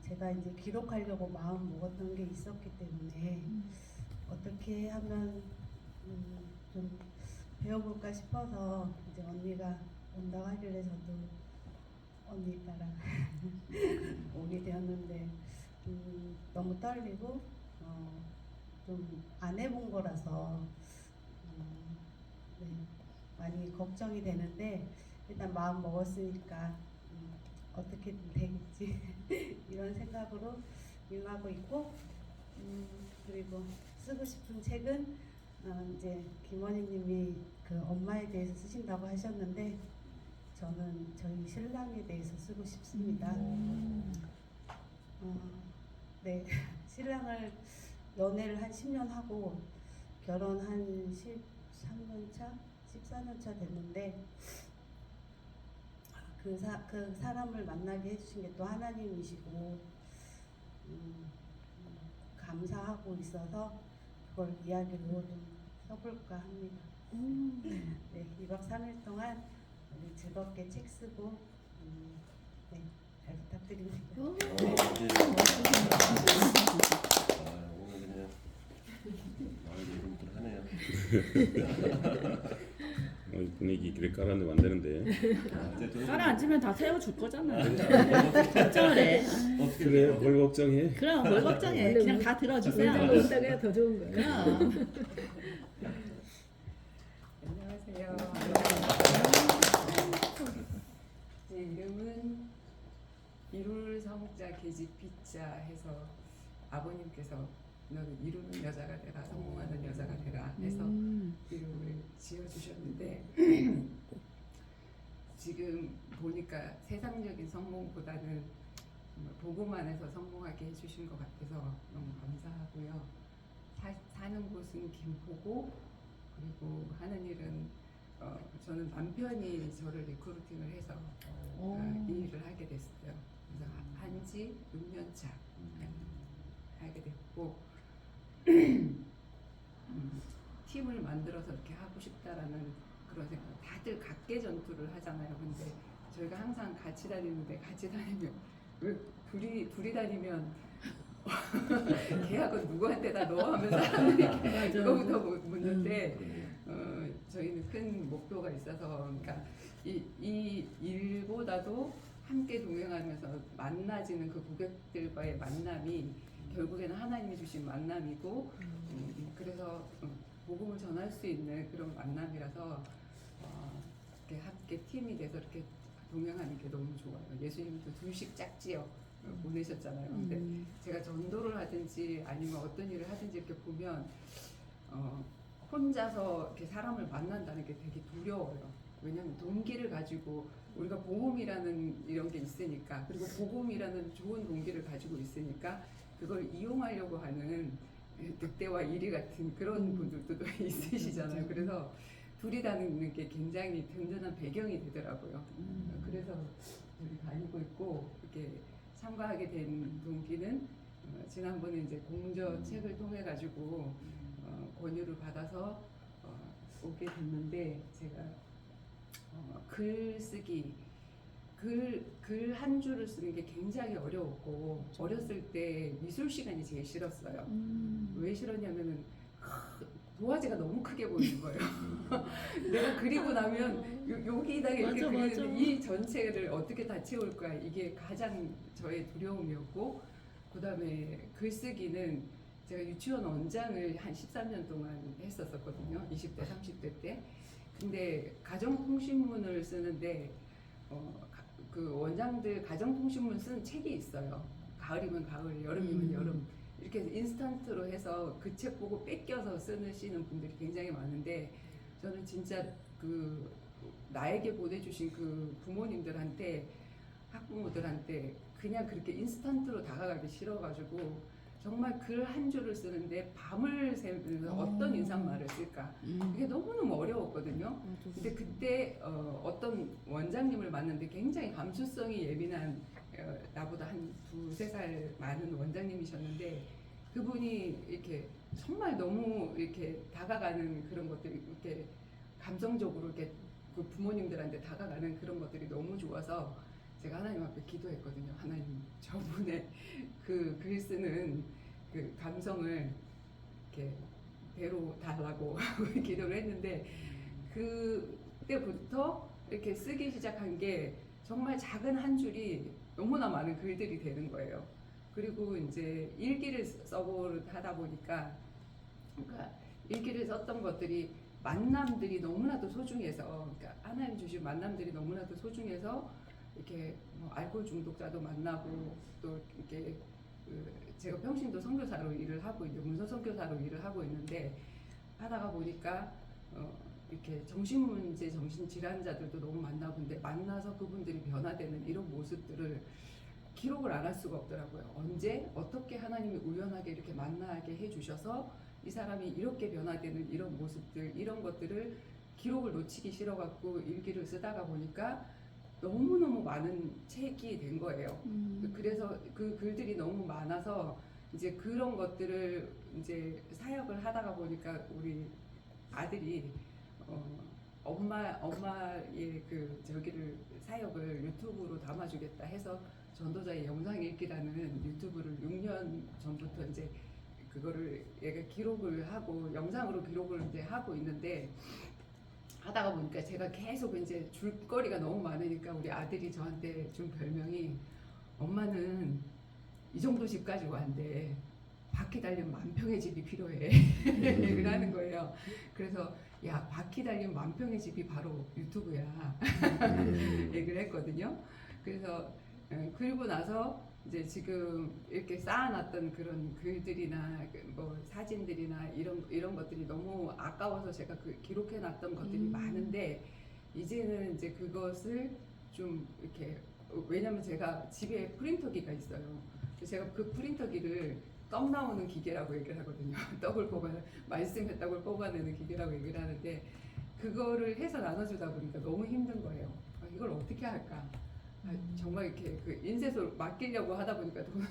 제가 이제 기록하려고 마음 먹었던 게 있었기 때문에 어떻게 하면 좀 배워볼까 싶어서 이제 언니가 온다고 하길래 저도 언니 따라 오게 되었는데 너무 떨리고 좀 안 해본 거라서 네, 많이 걱정이 되는데 일단 마음 먹었으니까 어떻게든 되겠지 이런 생각으로 임하고 있고 그리고 쓰고 싶은 책은 이제 김원희님이 그 엄마에 대해서 쓰신다고 하셨는데 저는 저희 신랑에 대해서 쓰고 싶습니다. 네 신랑을 연애를 한 10년 하고 결혼 한 13년 차, 14년 차 됐는데 그 사람을 만나게 해주신 게 또 하나님이시고 감사하고 있어서 그걸 이야기로 좀 써볼까 합니다. 네, 2박 3일 동안 우리 즐겁게 책 쓰고 네, 잘 부탁드립니다. 오늘 그냥 마을 얘기들 하네요. 분위기 그래 깔아내면 안 되는데. 가라앉으면 다 세워줄 거잖아. 걱정을 해. 그래 뭘 걱정해. 그럼 뭘 걱정해. 그냥 다 들어주세요. 울다가 웃다가 더 좋은 거야. 그럼. 안녕하세요. 제 이름은 일울 사목자 계집 피자 해서 아버님께서 너는 이루는 여자가 되라, 성공하는 여자가 되라 해서 이름을 지어주셨는데 지금 보니까 세상적인 성공보다는 정말 복음 안에서 성공하게 해주신 것 같아서 너무 감사하고요. 사는 곳은 김포고 그리고 하는 일은 저는 남편이 저를 리크루팅을 해서 이 일을 하게 됐어요. 그래서 한지 6년 차 하게 됐고 팀을 만들어서 이렇게 하고 싶다라는 그런 생각. 다들 각계 전투를 하잖아요. 근데 저희가 항상 같이 다니는데 같이 다니면 왜 둘이 다니면 계약은 누구한테다 넣어 하면서 사람들이 그거부터 묻는데 저희는 큰 목표가 있어서 그러니까 이 일보다도 함께 동행하면서 만나지는 그 고객들과의 만남이 결국에는 하나님이 주신 만남이고 그래서 복음을 전할 수 있는 그런 만남이라서 이렇게 함께 팀이 돼서 이렇게 동행하는 게 너무 좋아요. 예수님도 둘씩 짝지어 보내셨잖아요. 근데 제가 전도를 하든지 아니면 어떤 일을 하든지 이렇게 보면 혼자서 이렇게 사람을 만난다는 게 되게 두려워요. 왜냐하면 동기를 가지고 우리가 복음이라는 이런 게 있으니까 그리고 복음이라는 좋은 동기를 가지고 있으니까 그걸 이용하려고 하는 늑대와 이리 같은 그런 분들도 있으시잖아요. 그래서 둘이 다니는 게 굉장히 든든한 배경이 되더라고요. 그래서 우리 다니고 있고 이렇게 참가하게 된 동기는 지난번에 이제 공저 책을 통해 가지고 권유를 받아서 오게 됐는데 제가 글쓰기 글 한 줄을 쓰는 게 굉장히 어려웠고 어렸을 때 미술 시간이 제일 싫었어요. 왜 싫었냐면은 도화지가 너무 크게 보이는 거예요. 내가 그리고 나면 여기다가 이렇게 그리는데 이 전체를 어떻게 다 채울까 이게 가장 저의 두려움이었고 그 다음에 글쓰기는 제가 유치원 원장을 한 13년 동안 했었거든요. 20대 30대 때. 근데 가정통신문을 쓰는데 그 원장들 가정통신문 쓰는 책이 있어요. 가을이면 가을, 여름이면 여름 이렇게 인스턴트로 해서 그 책 보고 뺏겨서 쓰시는 분들이 굉장히 많은데 저는 진짜 그 나에게 보내주신 그 부모님들한테 학부모들한테 그냥 그렇게 인스턴트로 다가가기 싫어가지고 정말 글 한 줄을 쓰는데 밤을 새면서 어떤 인사말을 쓸까 이게 너무너무 어려웠거든요. 근데 그때 어떤 원장님을 만났는데 굉장히 감수성이 예민한 나보다 한 2-3살 많은 원장님이셨는데 그분이 이렇게 정말 너무 이렇게 다가가는 그런 것들이 이렇게 감성적으로 이렇게 그 부모님들한테 다가가는 그런 것들이 너무 좋아서 제가 하나님 앞에 기도했거든요. 하나님 저분의 그 글 쓰는 그 감성을 이렇게 배로 달라고 기도를 했는데 그때부터 이렇게 쓰기 시작한 게 정말 작은 한 줄이 너무나 많은 글들이 되는 거예요. 그리고 이제 일기를 써보려 하다 보니까 그러니까 일기를 썼던 것들이 만남들이 너무나도 소중해서 그러니까 하나님 주신 만남들이 너무나도 소중해서 이렇게 뭐 알코올 중독자도 만나고 또 이렇게 제가 평신도 선교사로 일을 하고 있는데 문서 선교사로 일을 하고 있는데 하다가 보니까 이렇게 정신문제 정신질환자들도 너무 만나본데 만나서 그분들이 변화되는 이런 모습들을 기록을 안 할 수가 없더라고요. 언제 어떻게 하나님이 우연하게 이렇게 만나게 해주셔서 이 사람이 이렇게 변화되는 이런 모습들 이런 것들을 기록을 놓치기 싫어갖고 일기를 쓰다가 보니까 너무너무 많은 책이 된 거예요. 그래서 그 글들이 너무 많아서 이제 그런 것들을 이제 사역을 하다가 보니까 우리 아들이 엄마의 그 저기를 사역을 유튜브로 담아주겠다 해서 전도자의 영상 읽기라는 유튜브를 6년 전부터 이제 그거를 얘가 기록을 하고 영상으로 기록을 이제 하고 있는데 하다가 보니까 제가 계속 이제 줄거리가 너무 많으니까 우리 아들이 저한테 준 별명이 엄마는 이 정도 집 가지고 한대 바퀴 달린 만평의 집이 필요해 얘기를 하는 거예요. 그래서 야 바퀴 달린 만평의 집이 바로 유튜브야 얘기를 했거든요. 그래서 그리고 나서 이제 지금 이렇게 쌓아놨던 그런 글들이나 뭐 사진들이나 이런 것들이 너무 아까워서 제가 그 기록해놨던 것들이 많은데 이제는 이제 그것을 좀 이렇게 왜냐면 제가 집에 프린터기가 있어요. 그래서 제가 그 프린터기를 떡 나오는 기계라고 얘기를 하거든요. 말씀의 떡을 뽑아내는 기계라고 얘기를 하는데 그거를 해서 나눠주다 보니까 너무 힘든 거예요. 이걸 어떻게 할까? 정말 이렇게 그 인쇄소 맡기려고 하다 보니까 돈은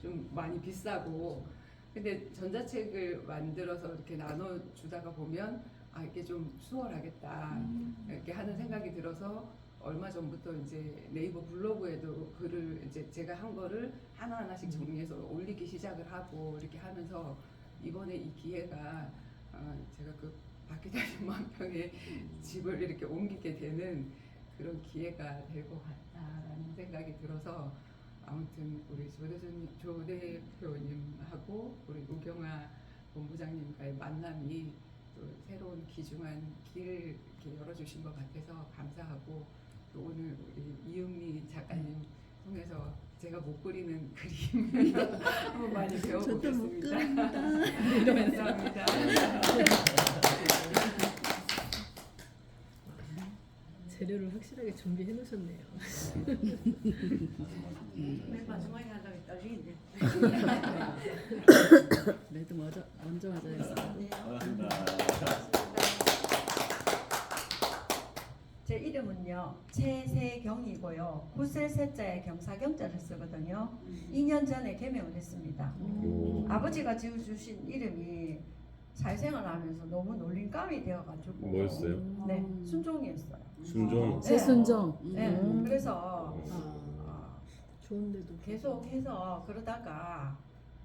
좀 많이 비싸고 근데 전자책을 만들어서 이렇게 나눠주다가 보면 이게 좀 수월하겠다 이렇게 하는 생각이 들어서 얼마 전부터 이제 네이버 블로그에도 글을 이제 제가 한 거를 하나하나씩 정리해서 올리기 시작을 하고 이렇게 하면서 이번에 이 기회가 제가 그 박기자님 만평에 집을 이렇게 옮기게 되는 그런 기회가 될 것 같다라는 생각이 들어서 아무튼 우리 조 대표님하고 우리 우경아 본부장님과의 만남이 또 새로운 귀중한 길을 이렇게 열어주신 것 같아서 감사하고 또 오늘 우리 이은미 작가님 통해서 제가 못 그리는 그림 한번 많이 배워보겠습니다. 감사합니다. 재료를 확실하게 준비해 놓으셨네요. 맨 마지막에 하려고 떨리네. 그래도 먼저 하자 했어. 반갑습니다. 제 이름은요 최세경이고요. 구슬 세자에 경사경자를 쓰거든요. 2년 전에 개명을 했습니다. 아버지가 지어주신 이름이 사회생활하면서 너무 놀림감이 되어가지고 뭐였어요? 네 순종이었어요. 순종. 새순정. 네 그래서 좋은데도 계속해서 그러다가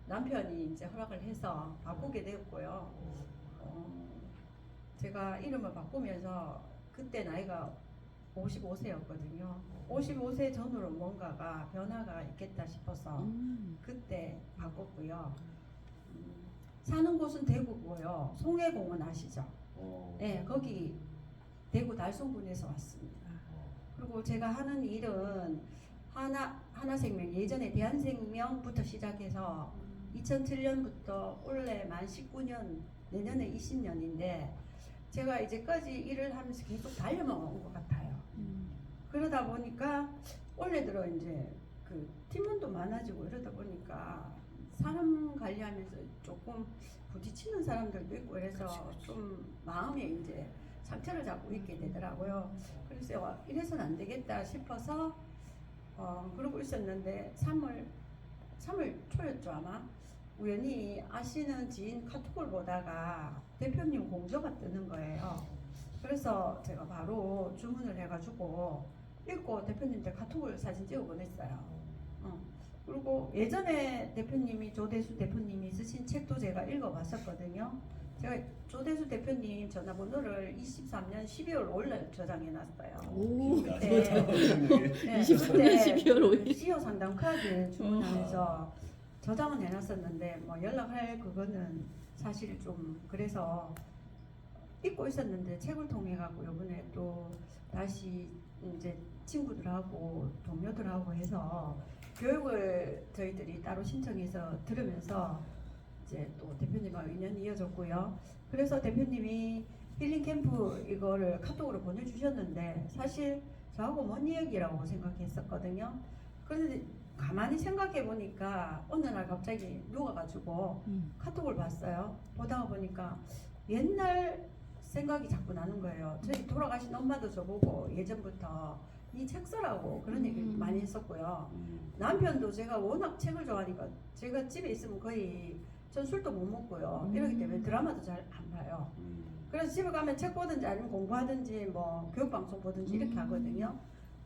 남편이 이제 허락을 해서 바꾸게 되었고요. 제가 이름을 바꾸면서 그때 나이가 55세였거든요. 55세 전후로 뭔가가 변화가 있겠다 싶어서 그때 바꿨고요. 사는 곳은 대구고요. 송해공원 아시죠? 네, 거기 대구 달성군에서 왔습니다. 그리고 제가 하는 일은 하나생명 예전에 대한생명부터 시작해서 2007년부터 올해 만 19년 내년에 20년인데 제가 이제까지 일을 하면서 계속 달려만 온 것 같아요. 그러다 보니까 올해 들어 이제 그 팀원도 많아지고 이러다 보니까 사람 관리하면서 조금 부딪히는 사람들도 있고 그래서 좀 마음에 이제 상처를 잡고 있게 되더라고요. 그래서 이래서는 안 되겠다 싶어서 그러고 있었는데 3월 초였죠 아마. 우연히 아시는 지인 카톡을 보다가 대표님 공저가 뜨는 거예요. 그래서 제가 바로 주문을 해가지고 읽고 대표님한테 카톡을 사진 찍어 보냈어요. 그리고 예전에 대표님이 조대수 대표님이 쓰신 책도 제가 읽어봤었거든요. 제가 조대수 대표님 전화번호를 23년 12월 5일 저장해놨어요. 오, 그때 23년 12월 5일. CEO 상담 카드 주문하면서 저장은 해놨었는데 뭐 연락할 그거는 사실 좀 그래서 잊고 있었는데 책을 통해 갖고 이번에 또 다시 이제 친구들하고 동료들하고 해서 교육을 저희들이 따로 신청해서 들으면서 이제 또 대표님과 인연이 이어졌고요. 그래서 대표님이 힐링 캠프 이거를 카톡으로 보내주셨는데 사실 저하고 먼 이야기라고 생각했었거든요. 그런데 가만히 생각해 보니까 어느 날 갑자기 누워가지고 카톡을 봤어요. 보다가 보니까 옛날 생각이 자꾸 나는 거예요. 저희 돌아가신 엄마도 저보고 예전부터 이 책 써라고 그런 얘기를 많이 했었고요. 남편도 제가 워낙 책을 좋아하니까 제가 집에 있으면 거의 전 술도 못 먹고요. 이러기 때문에 드라마도 잘 안 봐요. 그래서 집에 가면 책 보든지 아니면 공부하든지 뭐 교육방송 보든지 이렇게 하거든요.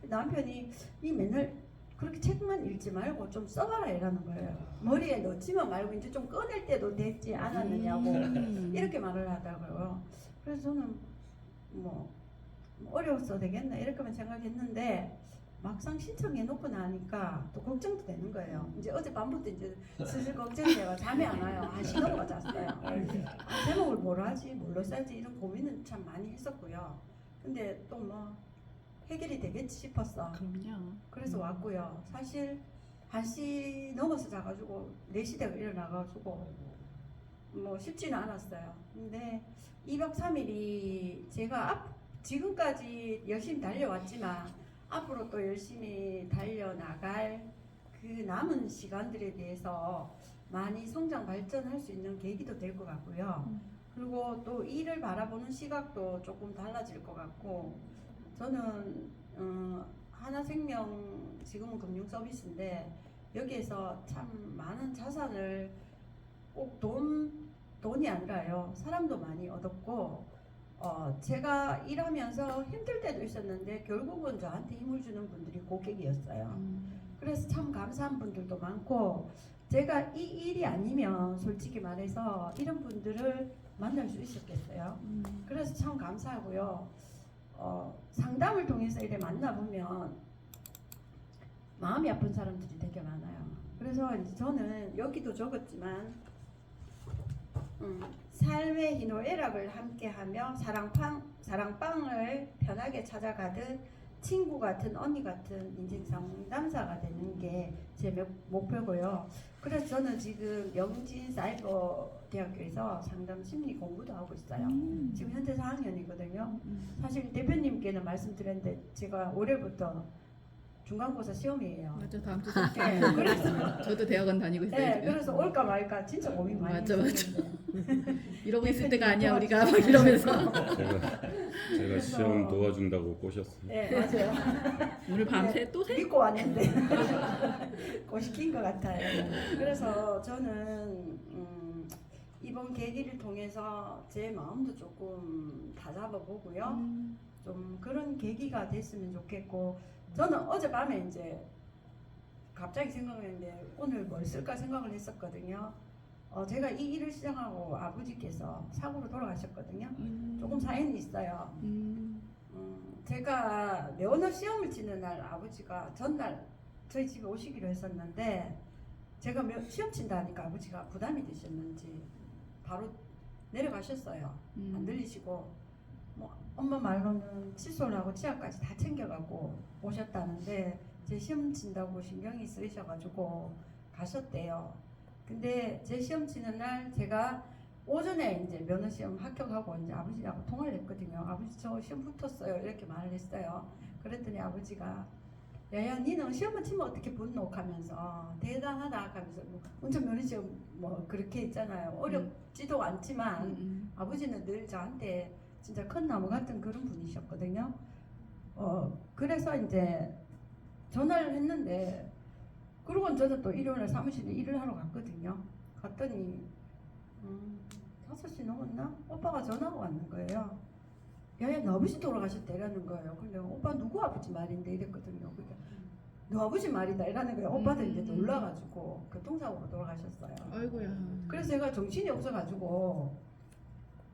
남편이 이 맨날 그렇게 책만 읽지 말고 좀 써봐라 이러는 거예요. 머리에 넣지만 말고 이제 좀 꺼낼 때도 됐지 않았느냐고 이렇게 말을 하더라고요. 그래서 저는 뭐 어려웠어 되겠나 이렇게만 생각했는데 막상 신청해 놓고 나니까 또 걱정도 되는 거예요. 이제 어젯밤부터 이제 슬슬 걱정이 돼가 잠이 안 와요. 한 시간가 잤어요. 제목을 뭐로 하지 뭘로 써야지 이런 고민은 참 많이 했었고요. 근데 또 뭐 해결이 되겠지 싶었어. 그럼요. 그래서 왔고요. 사실 1시 넘어서 자가지고 4시 되고 일어나가지고 뭐 쉽지는 않았어요. 근데 2박 3일이 제가 지금까지 열심히 달려왔지만 앞으로 또 열심히 달려나갈 그 남은 시간들에 대해서 많이 성장 발전할 수 있는 계기도 될 것 같고요. 그리고 또 일을 바라보는 시각도 조금 달라질 것 같고, 저는 하나생명 지금은 금융 서비스인데 여기에서 참 많은 자산을 꼭 돈이 아니라요, 사람도 많이 얻었고, 제가 일하면서 힘들 때도 있었는데 결국은 저한테 힘을 주는 분들이 고객이었어요. 그래서 참 감사한 분들도 많고, 제가 이 일이 아니면 솔직히 말해서 이런 분들을 만날 수 있었겠어요. 그래서 참 감사하고요. 상담을 통해서 이렇게 만나보면 마음이 아픈 사람들이 되게 많아요. 그래서 이제 저는 여기도 적었지만 삶의 희노애락을 함께하며 사랑방을 편하게 찾아가듯 친구 같은 언니 같은 인생 상담사가 되는 게 제 목표고요. 그래서 저는 지금 영진사이버대학교에서 상담 심리 공부도 하고 있어요. 지금 현재 4학년이거든요. 사실 대표님께는 말씀드렸는데 제가 올해부터 중간고사 시험이에요. 맞아, 다음 주 네, 그래서 저도 대학원 다니고 있어요. 네, 지금. 그래서 올까 말까 진짜 고민 많이 맞아. 했는데 이러고 있을 때가 아니야 우리가 막 이러면서 제가 시험 도와준다고 꼬셨어요. 네, 맞아요. 오늘 밤새 또 새? 믿고 왔는데 고 시킨 것 같아요. 그래서 저는 이번 계기를 통해서 제 마음도 조금 다잡아보고요. 좀 그런 계기가 됐으면 좋겠고, 저는 어젯밤에 이제 갑자기 생각했는데 오늘 뭘 쓸까 생각을 했었거든요. 제가 이 일을 시작하고 아버지께서 사고로 돌아가셨거든요. 조금 사연이 있어요. 제가 면허 시험을 치는 날 아버지가 전날 저희 집에 오시기로 했었는데, 제가 시험 친다 하니까 아버지가 부담이 되셨는지 바로 내려가셨어요. 안 들리시고, 뭐 엄마 말로는 칫솔 하고 치약까지 다 챙겨가고 오셨다는데, 제 시험 친다고 신경이 쓰이셔가지고 가셨대요. 근데 제 시험 치는 날 제가 오전에 이제 면허 시험 합격하고 이제 아버지하고 통화를 했거든요. 아버지 저 시험 붙었어요 이렇게 말을 했어요. 그랬더니 아버지가 야야 니는 시험만 치면 어떻게 붙노 하면서 대단하다 하면서 뭐 운전면허 시험 뭐 그렇게 있잖아요. 어렵지도 않지만 아버지는 늘 저한테 진짜 큰 나무 같은 그런 분이셨거든요. 그래서 이제 전화를 했는데, 그러고 저는 또 일요일날 사무실에 일을 하러 갔거든요. 갔더니 5시 넘었나? 오빠가 전화가 왔는 거예요. 야야 너 아버지 돌아가셨다 이러는 거예요. 근데 오빠 누구 아버지 말인데 이랬거든요. 그러니까 너 아버지 말이다 이러는 거예요. 오빠도 이제 놀라가지고 교통사고로 돌아가셨어요. 아이고야. 그래서 제가 정신이 없어가지고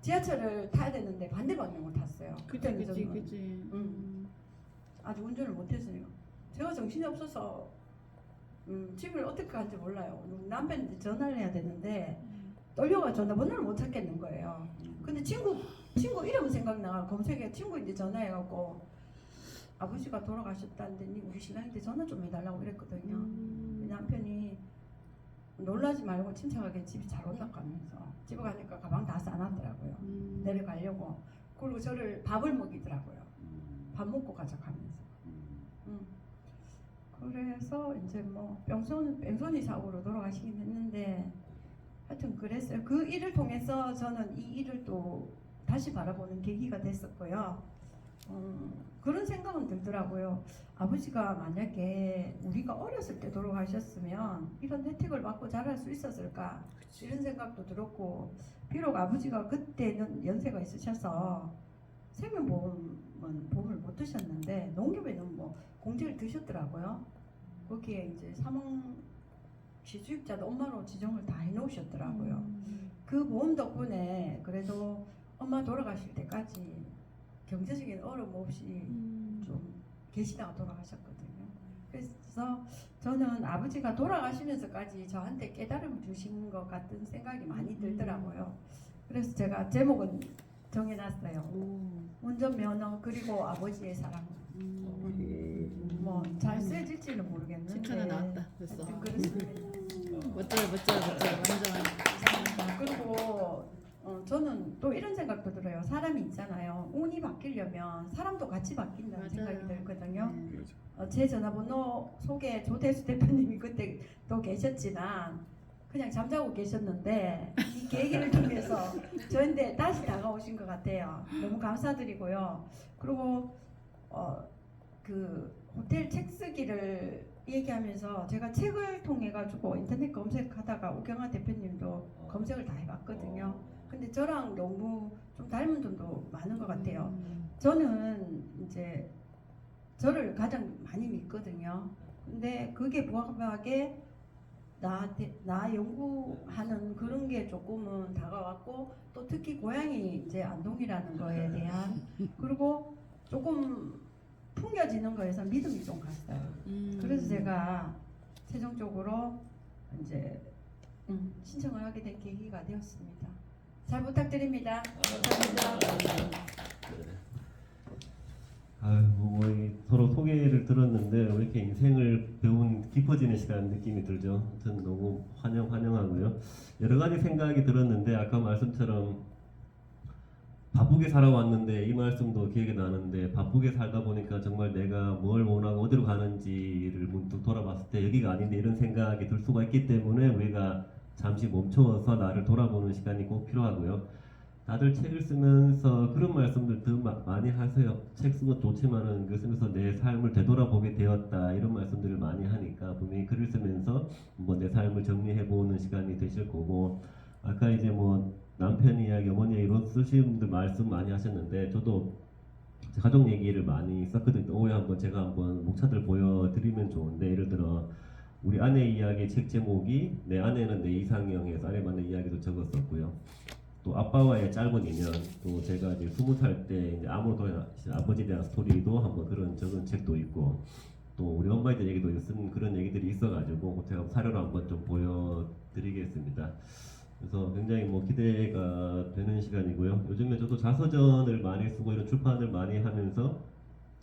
지하철을 타야 되는데 반대 방향을 탔어요. 그때는 저는 그치. 아직 운전을 못했으니까 제가 정신이 없어서 집을 어떻게 간지 몰라요. 남편한테 전화를 해야 되는데 떨려가 전화번호를 못 찾겠는 거예요. 근데 친구 이름 생각나 검색해 친구 이제 전화해갖고 아버지가 돌아가셨다는데 우리 신랑한테 전화 좀 해달라고 이랬거든요. 남편이 놀라지 말고 침착하게 집이 잘 올라가면서 집에 가니까 가방 다 싸놨더라고요. 내려가려고. 그리고 저를 밥을 먹이더라고요. 밥 먹고 가자 하면서. 그래서 이제 뭐 뺑소니 사고로 돌아가시긴 했는데 하여튼 그랬어요. 그 일을 통해서 저는 이 일을 또 다시 바라보는 계기가 됐었고요. 그런 생각은 들더라고요. 아버지가 만약에 우리가 어렸을 때 돌아가셨으면 이런 혜택을 받고 자랄 수 있었을까, 이런 생각도 들었고, 비록 아버지가 그때는 연세가 있으셔서 생명보험은 보험을 못 드셨는데 농협에는 뭐 공제를 드셨더라고요. 거기에 이제 사망 시수입자도 엄마로 지정을 다 해놓으셨더라고요. 그 보험 덕분에 그래도 엄마 돌아가실 때까지 경제적인 어려움 없이 좀 계시다가 돌아가셨거든요. 그래서 저는 아버지가 돌아가시면서까지 저한테 깨달음을 주신 것 같은 생각이 많이 들더라고요. 그래서 제가 제목은 정해놨어요. 운전면허 그리고 아버지의 사랑. 뭐 뭐 잘 쓰여질지는 모르겠는데 책 하나 나왔다. 됐어. 하여튼 그렇습니다. 멋져요, 완전. 감사합니다. 그리고 저는 또 이런 생각도 들어요. 사람이 있잖아요. 운이 바뀌려면 사람도 같이 바뀐다는 생각이 들거든요. 제 전화번호 속에 조대수 대표님이 그때 또 계셨지만 그냥 잠자고 계셨는데 이 계기를 통해서 저한테 다시 다가오신 것 같아요. 너무 감사드리고요. 그리고 그 호텔 책 쓰기를 얘기하면서 제가 책을 통해 가지고 인터넷 검색하다가 우경아 대표님도 검색을 다 해봤거든요. 근데 저랑 너무 좀 닮은 점도 많은 것 같아요. 저는 이제 저를 가장 많이 믿거든요. 근데 그게 부합하게 나 연구하는 그런 게 조금은 다가왔고 또 특히 고향이 이제 안동이라는 거에 대한 그리고 조금 풍겨지는 거에서 믿음이 좀 갔어요. 그래서 제가 최종적으로 이제 신청을 하게 된 계기가 되었습니다. 잘 부탁드립니다. 감사합니다. 뭐 서로 소개를 들었는데 왜 이렇게 인생을 배운 깊어지는 시간 느낌이 들죠. 저는 너무 환영하고요. 여러 가지 생각이 들었는데 아까 말씀처럼 바쁘게 살아왔는데 이 말씀도 기억이 나는데 바쁘게 살다 보니까 정말 내가 뭘 원하고 어디로 가는지를 문득 돌아봤을 때 여기가 아닌데 이런 생각이 들 수가 있기 때문에 우리가 잠시 멈춰서 나를 돌아보는 시간이 꼭 필요하고요. 다들 책을 쓰면서 그런 말씀들 더 많이 하세요. 책 쓰는 것 좋지만은 그 쓰면서 내 삶을 되돌아보게 되었다 이런 말씀들을 많이 하니까 분명히 글을 쓰면서 한번 내 삶을 정리해보는 시간이 되실 거고 아까 이제 뭐 남편 이야기, 어머니 이야기로 쓰신 분들 말씀 많이 하셨는데 저도 가족 얘기를 많이 썼거든요. 오후에 한번 제가 한번 목차들 보여드리면 좋은데 예를 들어 우리 아내 이야기 책 제목이 내 아내는 내 이상형에서 아내 맞는 이야기도 적었었고요. 또 아빠와의 짧은 인연, 또 제가 이제 20살 때 이제 암으로 돌아가신 아버지에 대한 스토리도 한번 그런 적은 책도 있고 또 우리 엄마에 대한 얘기도 쓴 그런 얘기들이 있어가지고 제가 사료로 한번 좀 보여드리겠습니다. 그래서 굉장히 뭐 기대가 되는 시간이고요. 요즘에 저도 자서전을 많이 쓰고 이런 출판을 많이 하면서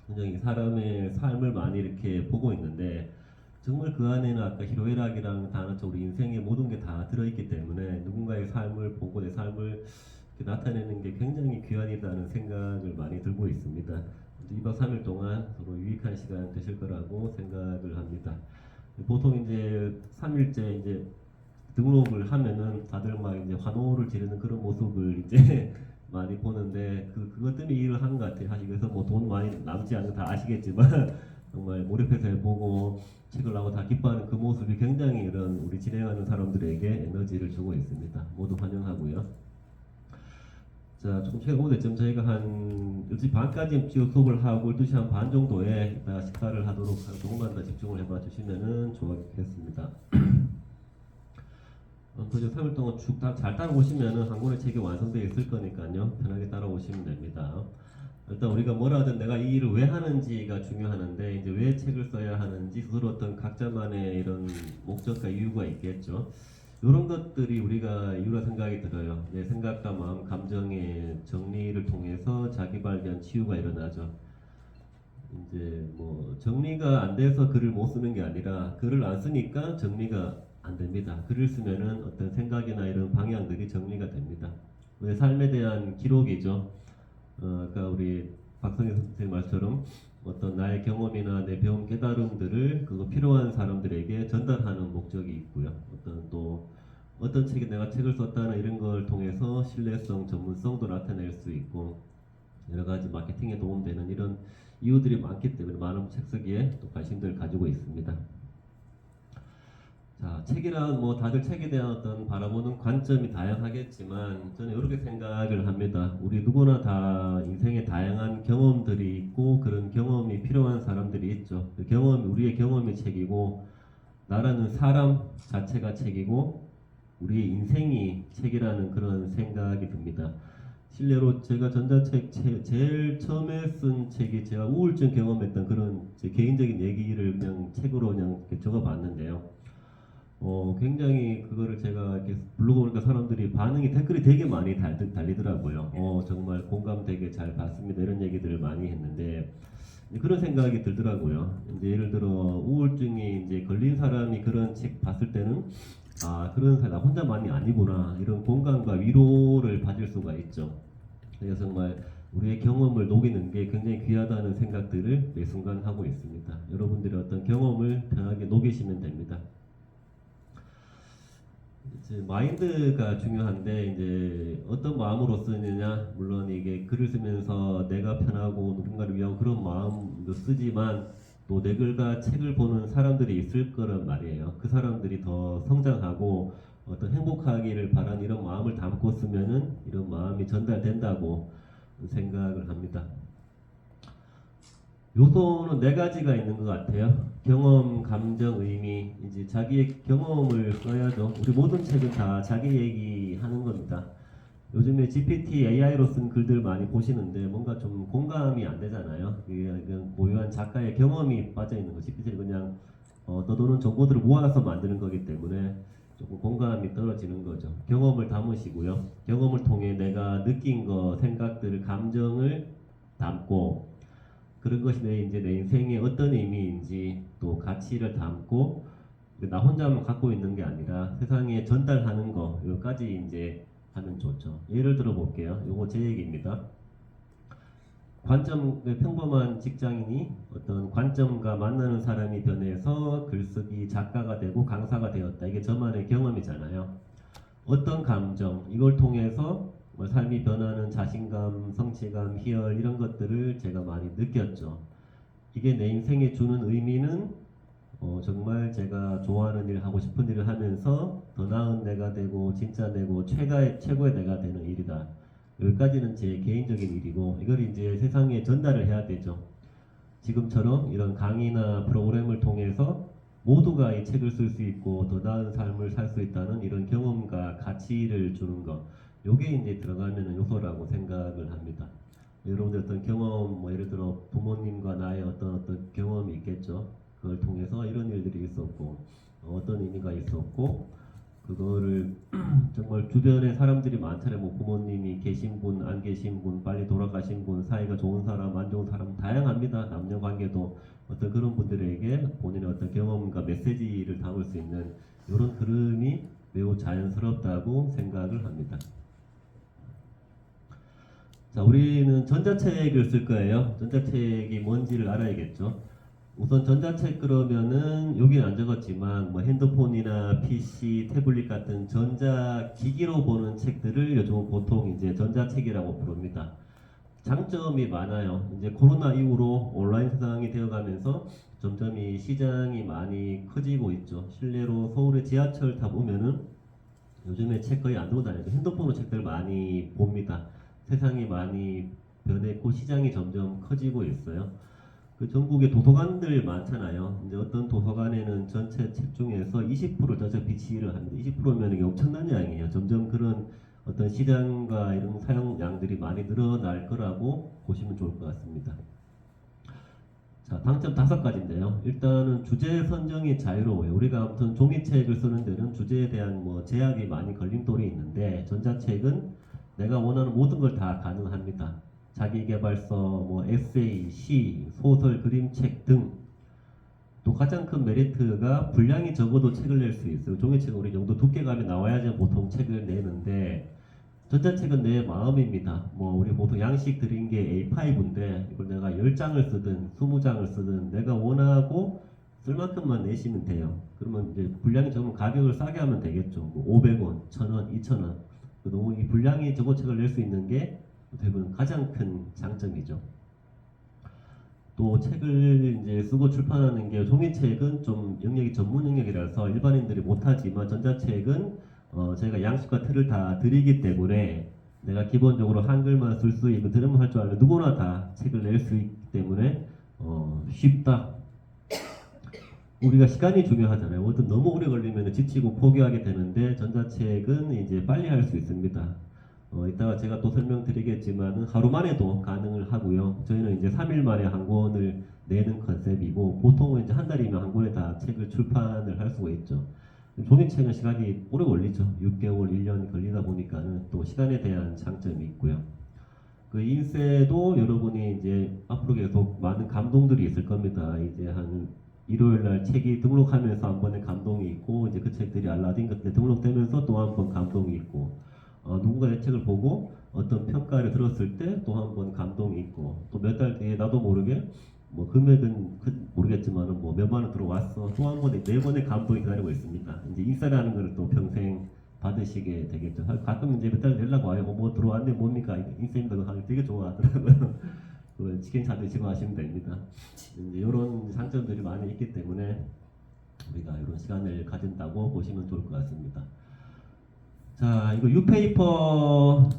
굉장히 사람의 삶을 많이 이렇게 보고 있는데 정말 그 안에는 아까 희로애락이라는 단어처럼 우리 인생의 모든 게 다 들어있기 때문에 누군가의 삶을 보고 내 삶을 이렇게 나타내는 게 굉장히 귀한이라는 생각을 많이 들고 있습니다. 2박 3일 동안 서로 유익한 시간 되실 거라고 생각을 합니다. 보통 이제 3일째 이제 등록을 하면은 다들 막 이제 환호를 지르는 그런 모습을 이제 많이 보는데 그것 때문에 일을 하는 것 같아요. 사실 그래서 뭐 돈 많이 남지 않는 거 다 아시겠지만 정말 몰입해서 해보고 책을 나고 다 기뻐하는 그 모습이 굉장히 이런 우리 진행하는 사람들에게 에너지를 주고 있습니다. 모두 환영하고요. 자, 조금 시간 오래됐지만 저희가 한 12시 반까지 수업을 하고 12시 한 반 정도에 이따 식사를 하도록 하고 조금만 더 집중을 해봐 주시면은 좋겠습니다. 그저 3일 동안 쭉 잘 따라오시면은 한 권의 책이 완성되어 있을 거니까요. 편하게 따라오시면 됩니다. 일단 우리가 뭐라 하든 내가 이 일을 왜 하는지가 중요하는데 이제 왜 책을 써야 하는지 스스로 어떤 각자만의 이런 목적과 이유가 있겠죠. 이런 것들이 우리가 이유라 생각이 들어요. 내 생각과 마음, 감정의 정리를 통해서 자기 발견, 치유가 일어나죠. 이제 뭐 정리가 안 돼서 글을 못 쓰는 게 아니라 글을 안 쓰니까 정리가 안 됩니다. 글을 쓰면은 어떤 생각이나 이런 방향들이 정리가 됩니다. 내 삶에 대한 기록이죠. 아까 우리 박성희 선생님 말처럼 어떤 나의 경험이나 내 배운 깨달음들을 그거 필요한 사람들에게 전달하는 목적이 있고요. 어떤 책에 내가 책을 썼다는 이런 걸 통해서 신뢰성, 전문성도 나타낼 수 있고 여러 가지 마케팅에 도움되는 이런 이유들이 많기 때문에 많은 책 쓰기에 또 관심들을 가지고 있습니다. 자, 책이란 뭐 다들 책에 대한 어떤 바라보는 관점이 다양하겠지만 저는 이렇게 생각을 합니다. 우리 누구나 다 인생에 다양한 경험들이 있고 그런 경험이 필요한 사람들이 있죠. 그 우리의 경험이 책이고 나라는 사람 자체가 책이고 우리의 인생이 책이라는 그런 생각이 듭니다. 실례로 제가 전자책 제일 처음에 쓴 책이 제가 우울증 경험했던 그런 제 개인적인 얘기를 그냥 책으로 그냥 이렇게 적어봤는데요. 굉장히 그거를 제가 이렇게 블로그 보니까 사람들이 댓글이 되게 많이 달리더라고요. 정말 공감도 되게 잘 봤습니다. 이런 얘기들을 많이 했는데 이제 그런 생각이 들더라고요. 이제 예를 들어 우울증이 이제 걸린 사람이 그런 책 봤을 때는 아 그런 사람 나 혼자만이 아니구나 이런 공감과 위로를 받을 수가 있죠. 그래서 정말 우리의 경험을 녹이는 게 굉장히 귀하다는 생각들을 매 순간 하고 있습니다. 여러분들의 어떤 경험을 편하게 녹이시면 됩니다. 이제 마인드가 중요한데 이제 어떤 마음으로 쓰느냐 물론 이게 글을 쓰면서 내가 편하고 누군가를 위하고 그런 마음도 쓰지만 또 내 글과 책을 보는 사람들이 있을 거란 말이에요. 그 사람들이 더 성장하고 어떤 행복하기를 바라는 이런 마음을 담고 쓰면은 이런 마음이 전달된다고 생각을 합니다. 요소는 4가지가 있는 것 같아요. 경험, 감정, 의미. 이제 자기의 경험을 써야죠. 우리 모든 책은 다 자기 얘기하는 겁니다. 요즘에 GPT, AI로 쓴 글들 많이 보시는데 뭔가 좀 공감이 안 되잖아요. 이게 그냥 고유한 작가의 경험이 빠져 있는 거. GPT는 그냥 떠도는 정보들을 모아서 만드는 거기 때문에 조금 공감이 떨어지는 거죠. 경험을 담으시고요. 경험을 통해 내가 느낀 거, 생각들, 감정을 담고 그런 것이 내 인생의 어떤 의미인지 또 가치를 담고 나 혼자만 갖고 있는 게 아니라 세상에 전달하는 거 여기까지 이제 하면 좋죠. 예를 들어 볼게요. 요거 제 얘기입니다. 평범한 직장인이 어떤 관점과 만나는 사람이 변해서 글쓰기 작가가 되고 강사가 되었다. 이게 저만의 경험이잖아요. 어떤 감정 이걸 통해서 삶이 변하는 자신감, 성취감, 희열 이런 것들을 제가 많이 느꼈죠. 이게 내 인생에 주는 의미는 정말 제가 좋아하는 일, 하고 싶은 일을 하면서 더 나은 내가 되고 진짜 내고 최고의 내가 되는 일이다. 여기까지는 제 개인적인 일이고 이걸 이제 세상에 전달을 해야 되죠. 지금처럼 이런 강의나 프로그램을 통해서 모두가 이 책을 쓸 수 있고 더 나은 삶을 살 수 있다는 이런 경험과 가치를 주는 것. 요게 이제 들어가는 요소라고 생각을 합니다. 여러분들 어떤 경험, 예를 들어 부모님과 나의 어떤 경험이 있겠죠. 그걸 통해서 이런 일들이 있었고 어떤 의미가 있었고 그거를 정말 주변에 사람들이 많잖아요. 뭐 부모님이 계신 분, 안 계신 분, 빨리 돌아가신 분, 사이가 좋은 사람, 안 좋은 사람 다양합니다. 남녀 관계도 어떤 그런 분들에게 본인의 어떤 경험과 메시지를 담을 수 있는 이런 흐름이 매우 자연스럽다고 생각을 합니다. 자, 우리는 전자책을 쓸 거예요. 전자책이 뭔지를 알아야겠죠. 우선 전자책 그러면은 여기는 안 적었지만 뭐 핸드폰이나 PC, 태블릿 같은 전자기기로 보는 책들을 요즘 보통 이제 전자책이라고 부릅니다. 장점이 많아요. 이제 코로나 이후로 온라인 세상이 되어가면서 점점 이 시장이 많이 커지고 있죠. 실내로 서울의 지하철 타보면은 요즘에 책 거의 안 들고 다니고 핸드폰으로 책들 많이 봅니다. 세상이 많이 변했고 시장이 점점 커지고 있어요. 그 전국에 도서관들 많잖아요. 이제 어떤 도서관에는 전체 책 중에서 20%를 전체 비치를 합니다. 20%면 이게 엄청난 양이에요. 점점 그런 어떤 시장과 이런 사용량들이 많이 늘어날 거라고 보시면 좋을 것 같습니다. 자, 당점 5가지인데요. 일단은 주제 선정이 자유로워요. 우리가 아무튼 종이책을 쓰는 데는 주제에 대한 제약이 많이 걸림돌이 있는데 전자책은 내가 원하는 모든 걸 다 가능합니다. 자기계발서, 에세이, 시, 소설, 그림책 등. 또 가장 큰 메리트가 분량이 적어도 책을 낼 수 있어요. 종이책은 우리 정도 두께감이 나와야지 보통 책을 내는데 전자책은 내 마음입니다. 우리 보통 양식 드린 게 A5인데 이걸 내가 10장을 쓰든 20장을 쓰든 내가 원하고 쓸 만큼만 내시면 돼요. 그러면 이제 분량이 적으면 가격을 싸게 하면 되겠죠. 500원, 1000원, 2000원. 너무 이 분량이 적은 책을 낼 수 있는 게 대부분 가장 큰 장점이죠. 또 책을 이제 쓰고 출판하는 게 종이책은 좀 영역이 전문 영역이라서 일반인들이 못하지만 전자책은 저희가 양식과 틀을 다 드리기 때문에 내가 기본적으로 한글만 쓸 수 있고 드라마 할 줄 알면 누구나 다 책을 낼 수 있기 때문에 쉽다. 우리가 시간이 중요하잖아요. 뭐든 너무 오래 걸리면 지치고 포기하게 되는데 전자책은 이제 빨리 할 수 있습니다. 이따가 제가 또 설명드리겠지만 하루 만에도 가능을 하고요. 저희는 이제 3일 만에 한 권을 내는 컨셉이고 보통은 이제 한 달이면 한 권에 다 책을 출판을 할 수가 있죠. 종이책은 시간이 오래 걸리죠. 6개월, 1년 걸리다 보니까는 또 시간에 대한 장점이 있고요. 그 인쇄도 여러분이 이제 앞으로 계속 많은 감동들이 있을 겁니다. 이제 한 일요일 날 책이 등록하면서 한 번의 감동이 있고, 이제 그 책들이 알라딘 같은 데 등록되면서 또 한 번 감동이 있고, 누군가의 책을 보고 어떤 평가를 들었을 때 또 한 번 감동이 있고, 또 몇 달 뒤에 나도 모르게 뭐 금액은 모르겠지만은 뭐 몇만 원 들어왔어. 또 한 번의 네 번의 감동이 기다리고 있습니다. 이제 인사라는 걸 또 평생 받으시게 되겠죠. 가끔 이제 몇 달 연락 와요. 뭐 들어왔는데 뭡니까? 인사입니다. 그거 하면 되게 좋아하더라고요. 그 치킨 사드시고 하시면 됩니다. 이제 이런 장점들이 많이 있기 때문에 우리가 이런 시간을 가진다고 보시면 좋을 것 같습니다. 자, 이거 유페이퍼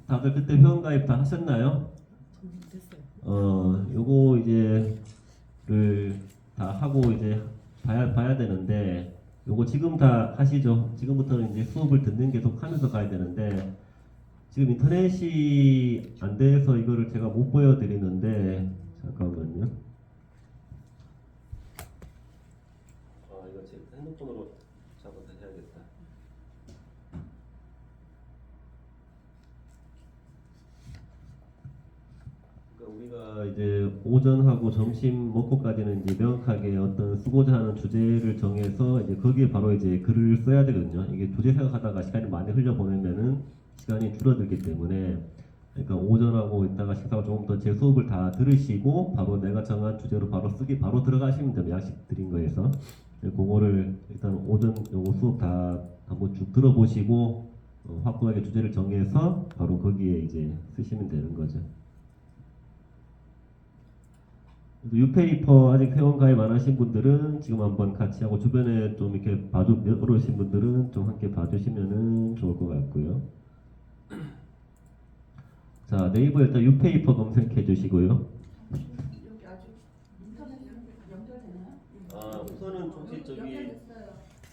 다들 그때 회원가입 다 하셨나요? 요거 이제를 다 하고 이제 봐야 되는데, 요거 지금 다 하시죠. 지금부터는 이제 수업을 듣는 계속 하면서 가야 되는데, 지금 인터넷이 안 돼서 이거를 제가 못 보여드리는데, 잠깐만요. 이거 제 핸드폰으로 잡아서 해야겠다. 우리가 이제 오전하고 점심 먹고까지는 이제 명확하게 어떤 쓰고자 하는 주제를 정해서 이제 거기에 바로 이제 글을 써야 되거든요. 이게 주제 생각하다가 시간이 많이 흘려보내면은 시간이 줄어들기 때문에, 그러니까 오전하고 있다가 식사하고 조금 더 제 수업을 다 들으시고 바로 내가 정한 주제로 바로 쓰기 바로 들어가시면 됩니다. 양식 드린 거에서. 그거를 일단 오전 요거 수업 다 한번 쭉 들어보시고 확고하게 주제를 정해서 바로 거기에 이제 쓰시면 되는 거죠. 유페이퍼 아직 회원 가입 안 하신 분들은 지금 한번 같이 하고, 주변에 좀 이렇게 어르신 분들은 좀 함께 봐주시면은 좋을 것 같고요. 자, 네이버에 일단 유페이퍼 검색해 주시고요. 여기 아직 인터넷 연결되나요? 우선은 혹시 저기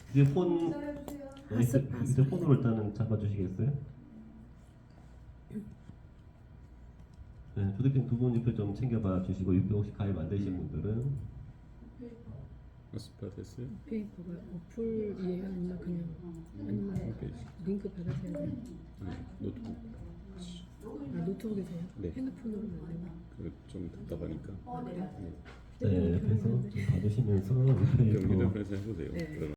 휴대폰 휴대폰으로 일단은 잡아주시겠어요? 네, 휴대폰 두 분 옆에 좀 챙겨봐 주시고, 유페 혹시 가입 안 되신 분들은 스파 됐어요? 페이퍼가 어플이에요? 아니면 그냥 아니면 링크 받아서 해야 돼요? 노트북. 노트북에서요? 네. 핸드폰으로는 안 되나? 좀 답답하니까. 네, 그래서 좀 봐주시면서 유페이퍼 경기도 그래서 해보세요. 네. 그러면.